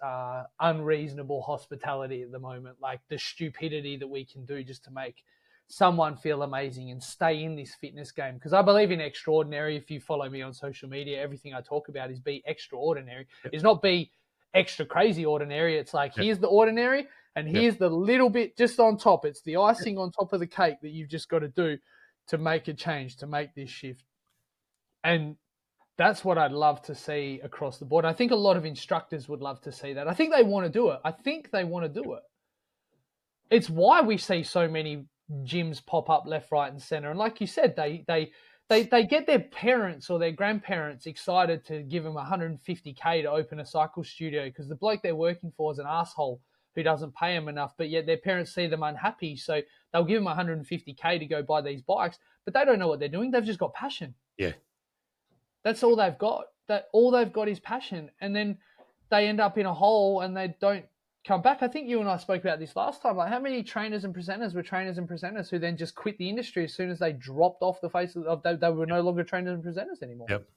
unreasonable hospitality at the moment, like the stupidity that we can do just to make someone feel amazing and stay in this fitness game. Because I believe in extraordinary. If you follow me on social media, everything I talk about is be extraordinary. It's not be extra crazy ordinary. It's like, here's the ordinary, And here's the little bit just on top. It's the icing on top of the cake that you've just got to do to make a change, to make this shift. And that's what I'd love to see across the board. I think a lot of instructors would love to see that. I think they want to do it. It's why we see so many gyms pop up left, right, and center. And like you said, they get their parents or their grandparents excited to give them $150K to open a cycle studio because the bloke they're working for is an asshole who doesn't pay them enough, but yet their parents see them unhappy. So they'll give them $150K to go buy these bikes, but they don't know what they're doing. They've just got passion. Yeah. That's all they've got. All they've got is passion. And then they end up in a hole and they don't come back. I think you and I spoke about this last time. Like, how many trainers and presenters who then just quit the industry as soon as they dropped off the face of they were no longer trainers and presenters anymore. Yep.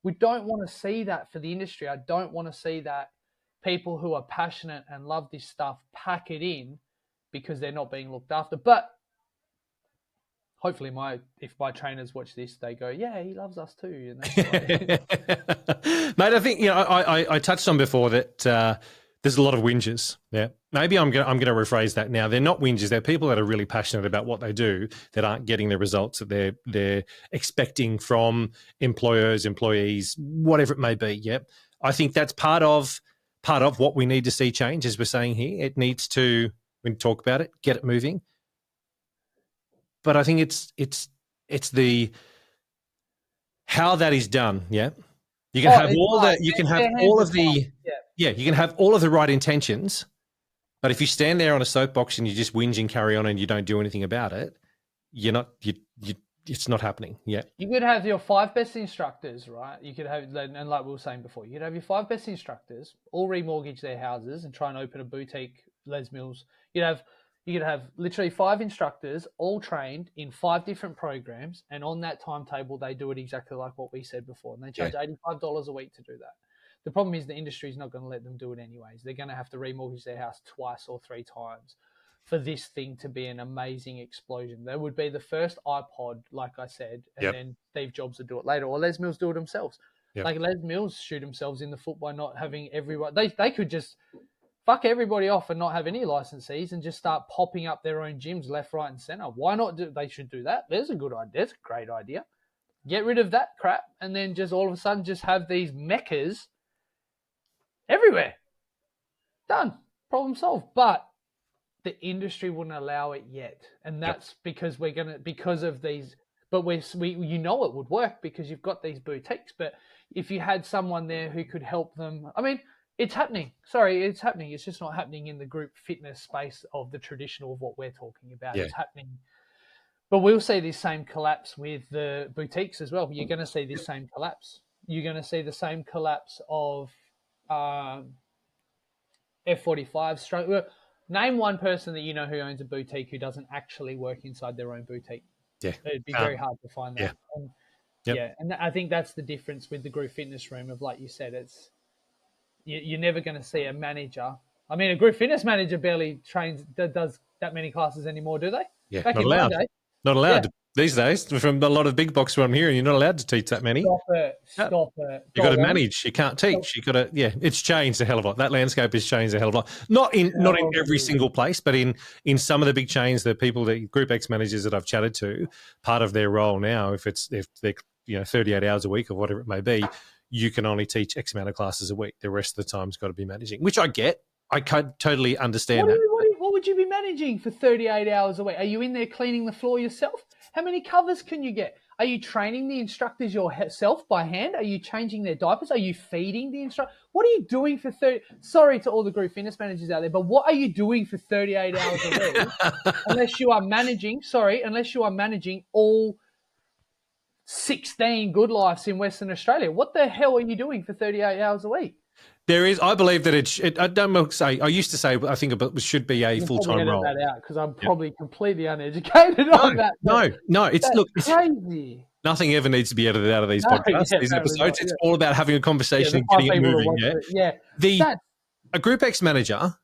We don't want to see that for the industry. I don't want to see that people who are passionate and love this stuff pack it in because they're not being looked after. But hopefully if my trainers watch this, they go, yeah, he loves us too. And Mate, I think, I touched on before that there's a lot of whingers. Yeah. Maybe I'm going to rephrase that now. They're not whingers. They're people that are really passionate about what they do that aren't getting the results that they're expecting from employers, employees, whatever it may be. Yeah. I think that's part of what we need to see change, as we're saying here. It needs to, when we talk about it, get it moving. But I think it's the how that is done. Yeah, you can have all the you can have all of the you can have all of the right intentions, but if you stand there on a soapbox and you just whinge and carry on and you don't do anything about it, it's not happening. Yeah, you could have your 5 best instructors, right? You could have, and like we were saying before, you could have your 5 best instructors all remortgage their houses and try and open a boutique Les Mills. You could have literally 5 instructors all trained in 5 different programs, and on that timetable, they do it exactly like what we said before, and they charge $85 a week to do that. The problem is the industry is not going to let them do it anyways. They're going to have to remortgage their house 2 or 3 times for this thing to be an amazing explosion. They would be the first iPod, like I said, and then Steve Jobs would do it later, or Les Mills do it themselves. Yep. Like Les Mills shoot themselves in the foot by not having everyone. They could just fuck everybody off and not have any licensees and just start popping up their own gyms left, right, and center. Why not? They should do that. There's a good idea. There's a great idea. Get rid of that crap and then just all of a sudden just have these meccas everywhere. Done. Problem solved. But the industry wouldn't allow it yet, and that's because because of these. But we it would work because you've got these boutiques. But if you had someone there who could help them, I mean. It's happening. Sorry, it's happening. It's just not happening in the group fitness space of the traditional of what we're talking about. It's happening. But we'll see this same collapse with the boutiques as well. You're going to see this same collapse. You're going to see the same collapse of F45. Name one person that you know who owns a boutique who doesn't actually work inside their own boutique. Yeah. It'd be very hard to find that. And I think that's the difference with the group fitness room of, like you said, you're never going to see a manager. I mean, a group fitness manager barely does that many classes anymore, do they? Yeah, not allowed. Not allowed these days. From a lot of big box, what I'm hearing, you're not allowed to teach that many. Stop it. You've got to manage. You can't teach. You've got to. Yeah, it's changed a hell of a lot. That landscape has changed a hell of a lot. Not in every single place, but in some of the big chains, the GROUPEX managers that I've chatted to, part of their role now, if they're 38 hours a week or whatever it may be, you can only teach X amount of classes a week. The rest of the time's got to be managing, which I get. I totally understand that. What would you be managing for 38 hours a week? Are you in there cleaning the floor yourself? How many covers can you get? Are you training the instructors yourself by hand? Are you changing their diapers? Are you feeding the instructor? What are you doing for 30? Sorry to all the group fitness managers out there, but what are you doing for 38 hours a week? unless you are managing all 16 Good Lives in Western Australia. What the hell are you doing for 38 hours a week? There is, I believe that I don't say, I used to say, I think it should be a full-time role. That out because I'm probably completely uneducated on that. No, it's crazy. Nothing ever needs to be edited out of these podcasts, these episodes. It's all about having a conversation and getting it moving. A GROUPEX manager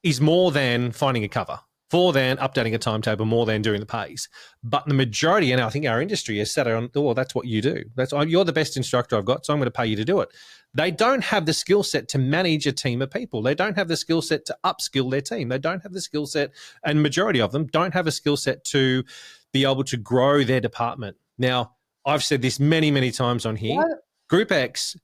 is more than finding a cover. more than updating a timetable, more than doing the pays. But the majority, and I think our industry is set on, well, that's what you do. You're the best instructor I've got, so I'm going to pay you to do it. They don't have the skill set to manage a team of people. They don't have the skill set to upskill their team. They don't have the skill set, and majority of them don't have a skill set to be able to grow their department. Now, I've said this many, many times on here. What? GROUPEX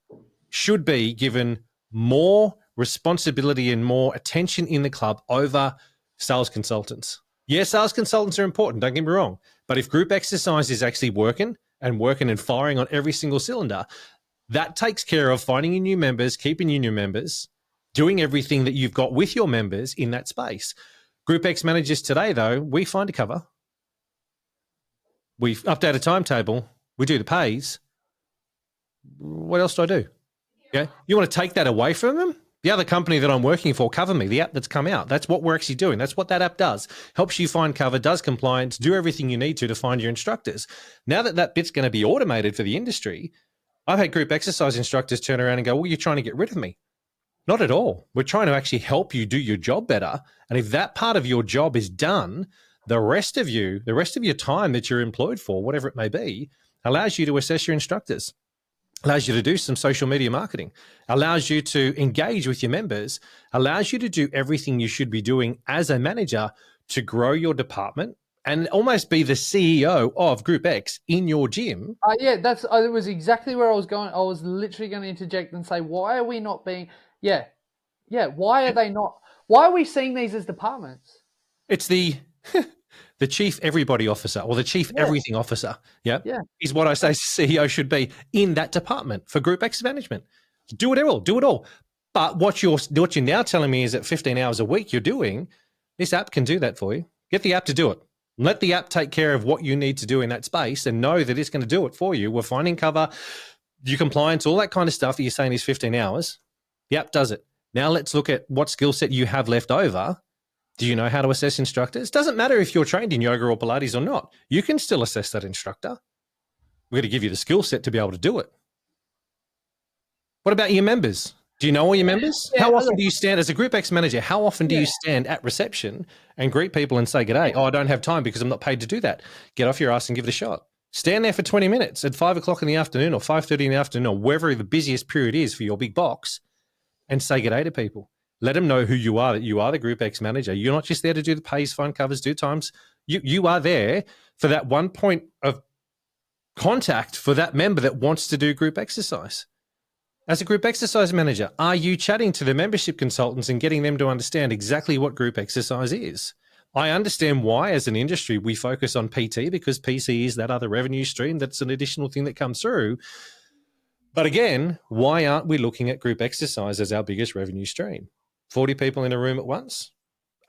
should be given more responsibility and more attention in the club over sales consultants. Yes, sales consultants are important, don't get me wrong. But if group exercise is actually working and firing on every single cylinder, that takes care of finding you new members, keeping you new members, doing everything that you've got with your members in that space. GROUPEX managers today, though, we find a cover. We update a timetable. We do the pays. What else do I do? Yeah, you want to take that away from them? The other company that I'm working for, Cover Me, the app that's come out, that's what we're actually doing. That's what that app does. Helps you find cover, does compliance, do everything you need to find your instructors. Now that bit's going to be automated for the industry, I've had group exercise instructors turn around and go, well, you're trying to get rid of me. Not at all. We're trying to actually help you do your job better. And if that part of your job is done, the rest of your time that you're employed for, whatever it may be, allows you to assess your instructors, allows you to do some social media marketing, allows you to engage with your members, allows you to do everything you should be doing as a manager to grow your department and almost be the CEO of GROUPEX in your gym. Yeah, it was exactly where I was going. I was literally going to interject and say, why are we not being, why are they not, why are we seeing these as departments? It's the chief everybody officer or the chief everything officer. Yeah. Is what I say CEO should be in that department for GROUPEX management. Do it all. But what you're now telling me is that 15 hours a week you're doing, this app can do that for you. Get the app to do it. Let the app take care of what you need to do in that space and know that it's going to do it for you. We're finding cover, your compliance, all that kind of stuff that you're saying is 15 hours. The app does it. Now let's look at what skill set you have left over. Do you know how to assess instructors? Doesn't matter if you're trained in yoga or Pilates or not. You can still assess that instructor. We're going to give you the skill set to be able to do it. What about your members? Do you know all your members? How often do you stand as a GROUPEX manager? How often do you stand at reception and greet people and say, g'day? Oh, I don't have time because I'm not paid to do that. Get off your ass and give it a shot. Stand there for 20 minutes at 5 o'clock in the afternoon or 5:30 in the afternoon or wherever the busiest period is for your big box and say g'day to people. Let them know who you are, that you are the GROUPEX manager. You're not just there to do the pays, find covers, do times. You are there for that one point of contact for that member that wants to do group exercise. As a group exercise manager, are you chatting to the membership consultants and getting them to understand exactly what group exercise is? I understand why, as an industry, we focus on PT because PC is that other revenue stream. That's an additional thing that comes through. But again, why aren't we looking at group exercise as our biggest revenue stream? 40 people in a room at once,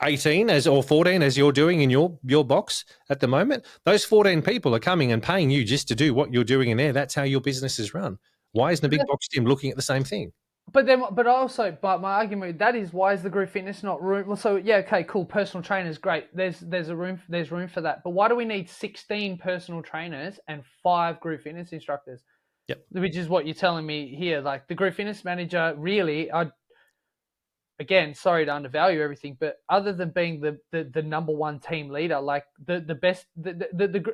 18 or 14 as you're doing in your box at the moment. Those 14 people are coming and paying you just to do what you're doing in there. That's how your business is run. Why isn't a big box gym looking at the same thing? But my argument with that is, why is the group fitness not room? Well, so okay, cool. Personal trainers, great. There's room for that. But why do we need 16 personal trainers and 5 group fitness instructors? Yep. Which is what you're telling me here. Like the group fitness manager, really, again, sorry to undervalue everything, but other than being the number one team leader, like the best,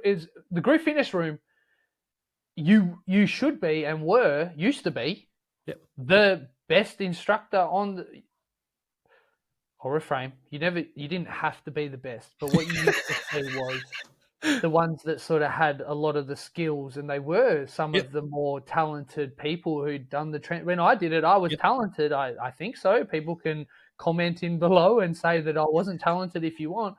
is the group fitness room. You should be and used to be the best instructor on the, I'll reframe. You didn't have to be the best, but what you used to see was the ones that sort of had a lot of the skills, and they were some of the more talented people who'd done the trend. When I did it, I was talented. I think so. People can comment in below and say that I wasn't talented if you want.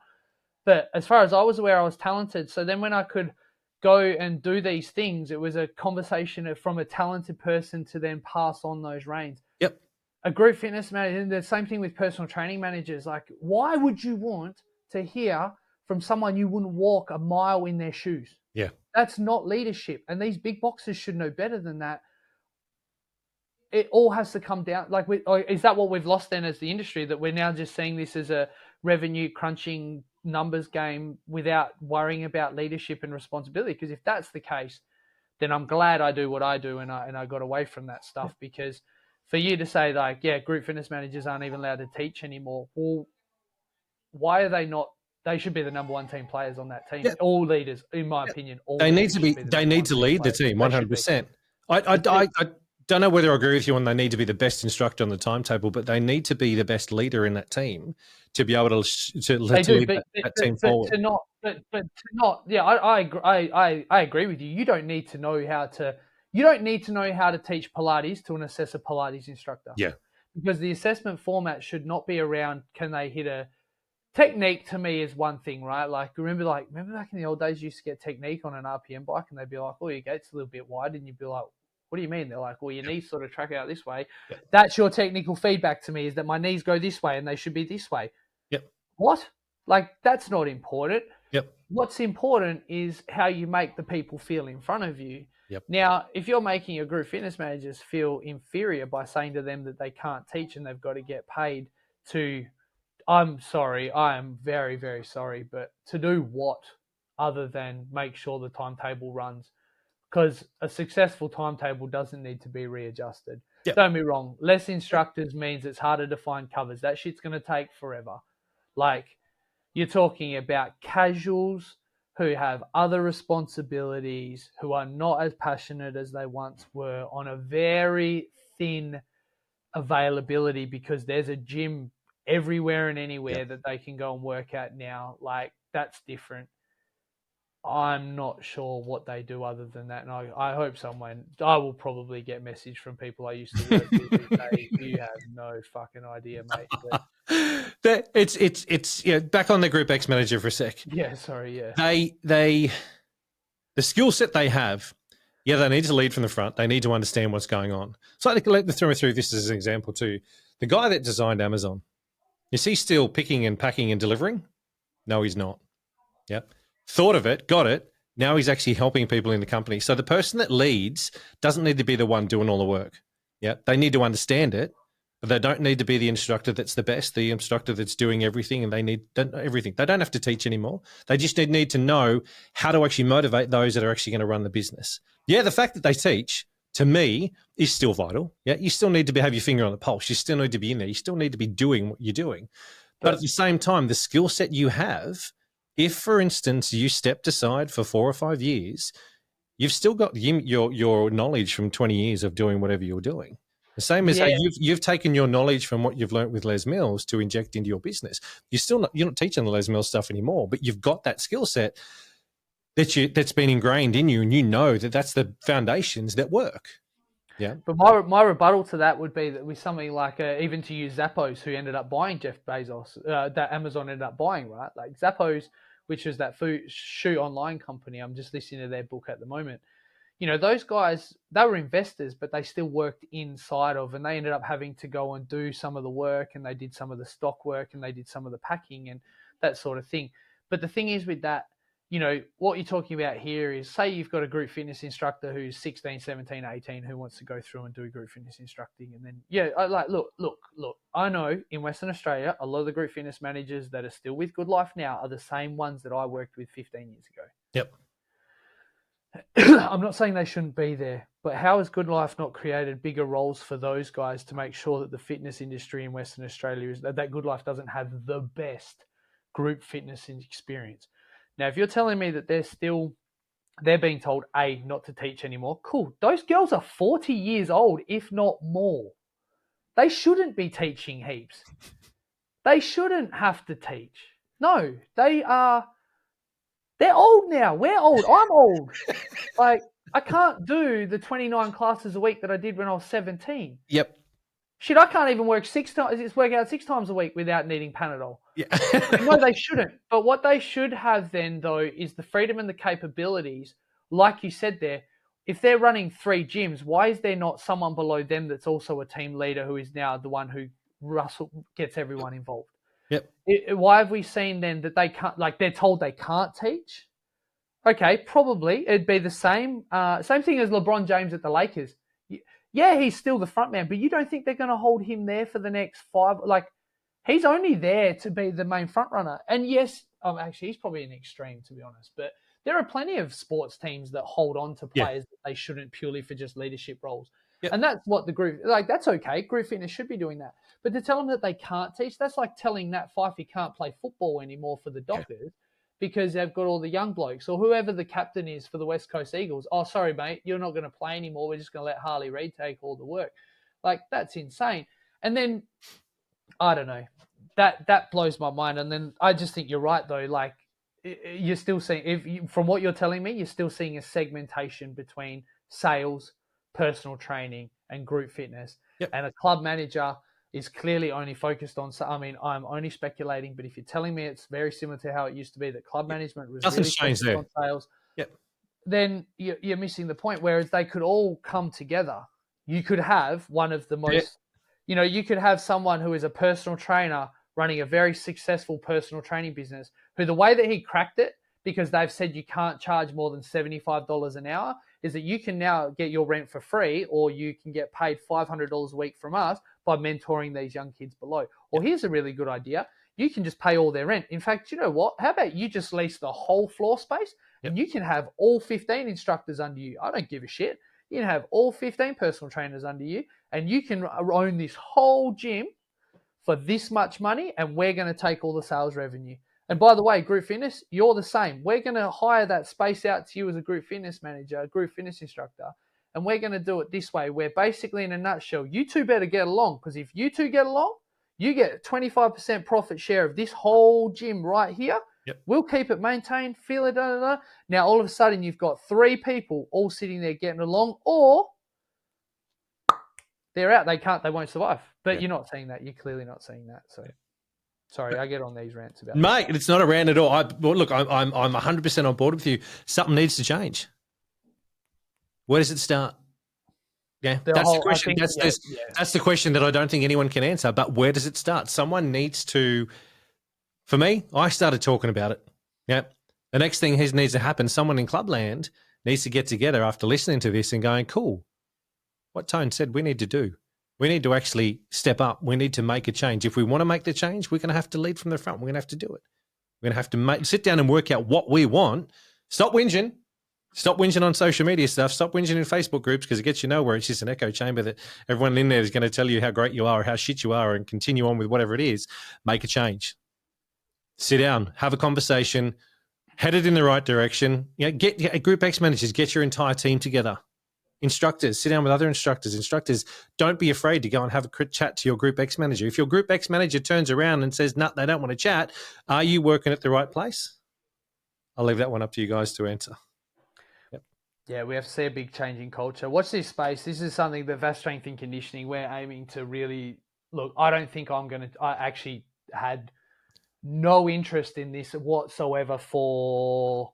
But as far as I was aware, I was talented. So then when I could go and do these things, it was a conversation from a talented person to then pass on those reins. Yep. A group fitness manager, and the same thing with personal training managers. Like, why would you want to hear from someone you wouldn't walk a mile in their shoes? Yeah. That's not leadership. And these big boxes should know better than that. It all has to come down. Like, is that what we've lost then as the industry, that we're now just seeing this as a revenue crunching numbers game without worrying about leadership and responsibility? Because if that's the case, then I'm glad I do what I do and I got away from that stuff. Because for you to say, like, group fitness managers aren't even allowed to teach anymore, well, why are they not They should be the number one team players on that team. Yeah. All leaders, in my opinion, all They need leaders to be. should the They number need one to team lead the players. team They should be. 100%. I don't know whether I agree with you on they need to be the best instructor on the timetable, but they need to be the best leader in that team to be able to lead that team forward. Yeah, I agree with you. You don't need to know how to teach Pilates to assess a Pilates instructor. Yeah. Because the assessment format should not be around can they hit a technique. To me is one thing, right? Like remember back in the old days you used to get technique on an RPM bike and they'd be like, oh, your gate's a little bit wide, and you'd be like, what do you mean? They're like, well, your knees sort of track out this way. Yep. That's your technical feedback to me, is that my knees go this way and they should be this way. Yep. What? Like, that's not important. Yep. What's important is how you make the people feel in front of you. Yep. Now, if you're making your group fitness managers feel inferior by saying to them that they can't teach and they've got to get paid to, I'm sorry, I am very, very sorry, but to do what other than make sure the timetable runs? Because a successful timetable doesn't need to be readjusted. Yep. Don't be wrong. Less instructors means it's harder to find covers. That shit's going to take forever. Like, you're talking about casuals who have other responsibilities, who are not as passionate as they once were, on a very thin availability because there's a gym everywhere and anywhere that they can go and work at now. Like, that's different. I'm not sure what they do other than that. And I hope I will probably get message from people I used to work with who say, you have no fucking idea, mate. But, it's back on the GROUPEX manager for a sec. Yeah, sorry, yeah. The skill set they have, they need to lead from the front. They need to understand what's going on. So let me throw through this as an example too. The guy that designed Amazon, is he still picking and packing and delivering? No, he's not. Yep. Thought of it, got it. Now he's actually helping people in the company. So the person that leads doesn't need to be the one doing all the work. Yeah, they need to understand it, but they don't need to be the instructor that's the best, the instructor that's doing everything, and they need everything. They don't have to teach anymore. They just need to know how to actually motivate those that are actually going to run the business. Yeah, the fact that they teach, to me, is still vital. Yeah, you still need to have your finger on the pulse. You still need to be in there. You still need to be doing what you're doing. But at the same time, the skill set you have, if, for instance, you stepped aside for 4 or 5 years, you've still got your knowledge from 20 years of doing whatever you're doing. The same as how you've taken your knowledge from what you've learned with Les Mills to inject into your business. You're not teaching the Les Mills stuff anymore, but you've got that skill set that's been ingrained in you, and you know that that's the foundations that work. Yeah. But my rebuttal to that would be that with something like even to use Zappos, who ended up buying Jeff Bezos, that Amazon ended up buying, right? Like Zappos, which is that shoe online company. I'm just listening to their book at the moment. Those guys, they were investors, but they still worked inside of, and they ended up having to go and do some of the work, and they did some of the stock work, and they did some of the packing and that sort of thing. But the thing is with that, what you're talking about here is, say you've got a group fitness instructor who's 16, 17, 18, who wants to go through and do group fitness instructing. And then, look, I know in Western Australia, a lot of the group fitness managers that are still with Good Life now are the same ones that I worked with 15 years ago. Yep. I'm not saying they shouldn't be there, but how has Good Life not created bigger roles for those guys to make sure that the fitness industry in Western Australia is that Good Life doesn't have the best group fitness experience? Now, if you're telling me that they're being told, A, not to teach anymore, cool. Those girls are 40 years old, if not more. They shouldn't be teaching heaps. They shouldn't have to teach. No, they're old now. We're old. I'm old. Like, I can't do the 29 classes a week that I did when I was 17. Yep. Shit, I can't even work work out 6 times a week without needing Panadol. Yeah. No, they shouldn't. But what they should have then, though, is the freedom and the capabilities. Like you said there, if they're running 3 gyms, why is there not someone below them that's also a team leader who is now the one who gets everyone involved? Yep. Why have we seen then that they can't, like they're told they can't teach? Okay, probably it'd be the same thing as LeBron James at the Lakers. Yeah, he's still the front man, but you don't think they're going to hold him there for the next 5? Like, he's only there to be the main front runner. And yes, actually, he's probably an extreme, to be honest. But there are plenty of sports teams that hold on to players that they shouldn't, purely for just leadership roles. Yep. And that's what the group, that's okay. Group fitness should be doing that. But to tell them that they can't teach, that's like telling Nat Fyfe he can't play football anymore for the Dockers because they've got all the young blokes, or whoever the captain is for the West Coast Eagles. Oh, sorry, mate, you're not going to play anymore. We're just going to let Harley Reid take all the work. Like, that's insane. And then, I don't know, that blows my mind. And then I just think you're right, though. Like, you're still seeing, from what you're telling me, you're still seeing a segmentation between sales, personal training, and group fitness. Yep. And a club manager is clearly only focused on, I mean, I'm only speculating, but if you're telling me it's very similar to how it used to be, that club management was Nothing's really changed focused there. on sales, Yep. then you're missing the point. Whereas they could all come together. You could have one of the most, you could have someone who is a personal trainer running a very successful personal training business, who the way that he cracked it, because they've said you can't charge more than $75 an hour, is that you can now get your rent for free, or you can get paid $500 a week from us by mentoring these young kids below. Or here's a really good idea. You can just pay all their rent. In fact, you know what? How about you just lease the whole floor space and you can have all 15 instructors under you? I don't give a shit. You can have all 15 personal trainers under you, and you can own this whole gym for this much money, and we're going to take all the sales revenue. And by the way, group fitness, you're the same. We're going to hire that space out to you as a group fitness manager, a group fitness instructor, and we're going to do it this way, where basically, in a nutshell, you two better get along, because if you two get along, you get 25% profit share of this whole gym right here. Yep. We'll keep it maintained, feel it, Now, all of a sudden, you've got 3 people all sitting there getting along, or they're out. They won't survive. But you're not seeing that. You're clearly not seeing that. So, sorry, I get on these rants about Mate, it's not a rant at all. Look, I'm 100% on board with you. Something needs to change. Where does it start? Yeah, that's the question. That's the question that I don't think anyone can answer. But where does it start? Someone needs to. For me, I started talking about it. Yeah, the next thing needs to happen. Someone in Clubland needs to get together after listening to this and going, "Cool, what Tone said we need to do. We need to actually step up. We need to make a change. If we want to make the change, we're going to have to lead from the front. We're going to have to do it. We're going to have to sit down and work out what we want. Stop whinging. Stop whinging on social media stuff. Stop whinging in Facebook groups, because it gets you nowhere. It's just an echo chamber that everyone in there is going to tell you how great you are or how shit you are, and continue on with whatever it is. Make a change. Sit down. Have a conversation. Headed in the right direction. Get GROUPEX managers. Get your entire team together. Instructors, sit down with other instructors. Instructors, don't be afraid to go and have a chat to your GROUPEX manager. If your GROUPEX manager turns around and says, no, they don't want to chat, are you working at the right place? I'll leave that one up to you guys to answer. Yep. Yeah, we have to see a big change in culture. Watch this space. This is something that VASSE Strength and Conditioning, we're aiming to really look. I don't think I actually had no interest in this whatsoever for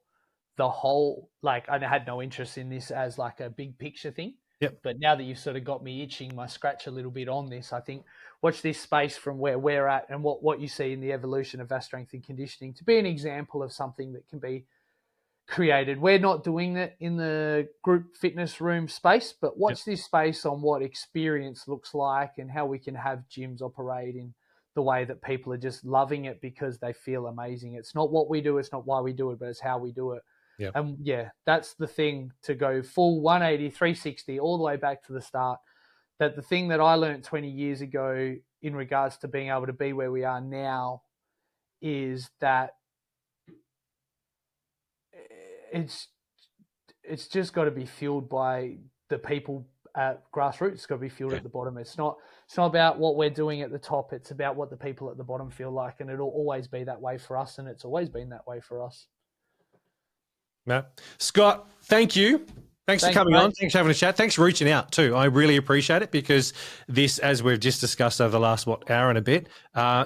the whole, I had no interest in this as like a big picture thing. Yep. But now that you've sort of got me itching my scratch a little bit on this, I think watch this space from where we're at and what you see in the evolution of VASSE Strength and Conditioning to be an example of something that can be created. We're not doing it in the group fitness room space, but watch this space on what experience looks like and how we can have gyms operate in the way that people are just loving it because they feel amazing. It's not what we do, it's not why we do it, but it's how we do it. Yeah. And that's the thing, to go full 180, 360, all the way back to the start. That the thing that I learned 20 years ago in regards to being able to be where we are now is that it's just got to be fueled by the people at grassroots. It's got to be fueled at the bottom. It's not about what we're doing at the top. It's about what the people at the bottom feel like, and it'll always be that way for us, and it's always been that way for us. No. Scott, thank you. Thanks for coming on. Thanks for having a chat. Thanks for reaching out too. I really appreciate it, because this, as we've just discussed over the last, hour and a bit,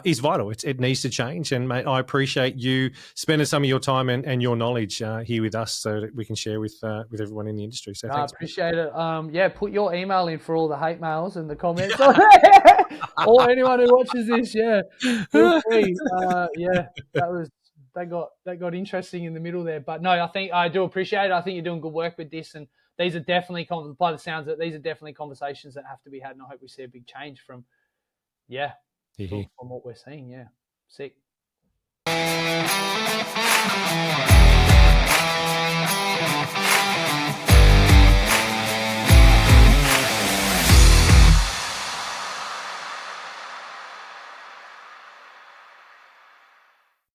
is vital. It needs to change. And mate, I appreciate you spending some of your time and your knowledge here with us so that we can share with everyone in the industry. So thanks. I appreciate it. Put your email in for all the hate mails and the comments. Or anyone who watches this, feel free. That got interesting in the middle there, but no, I think I do appreciate it. I think you're doing good work with this, and these are definitely, by the sounds of it, these are definitely conversations that have to be had, and I hope we see a big change from what we're seeing. Yeah, sick.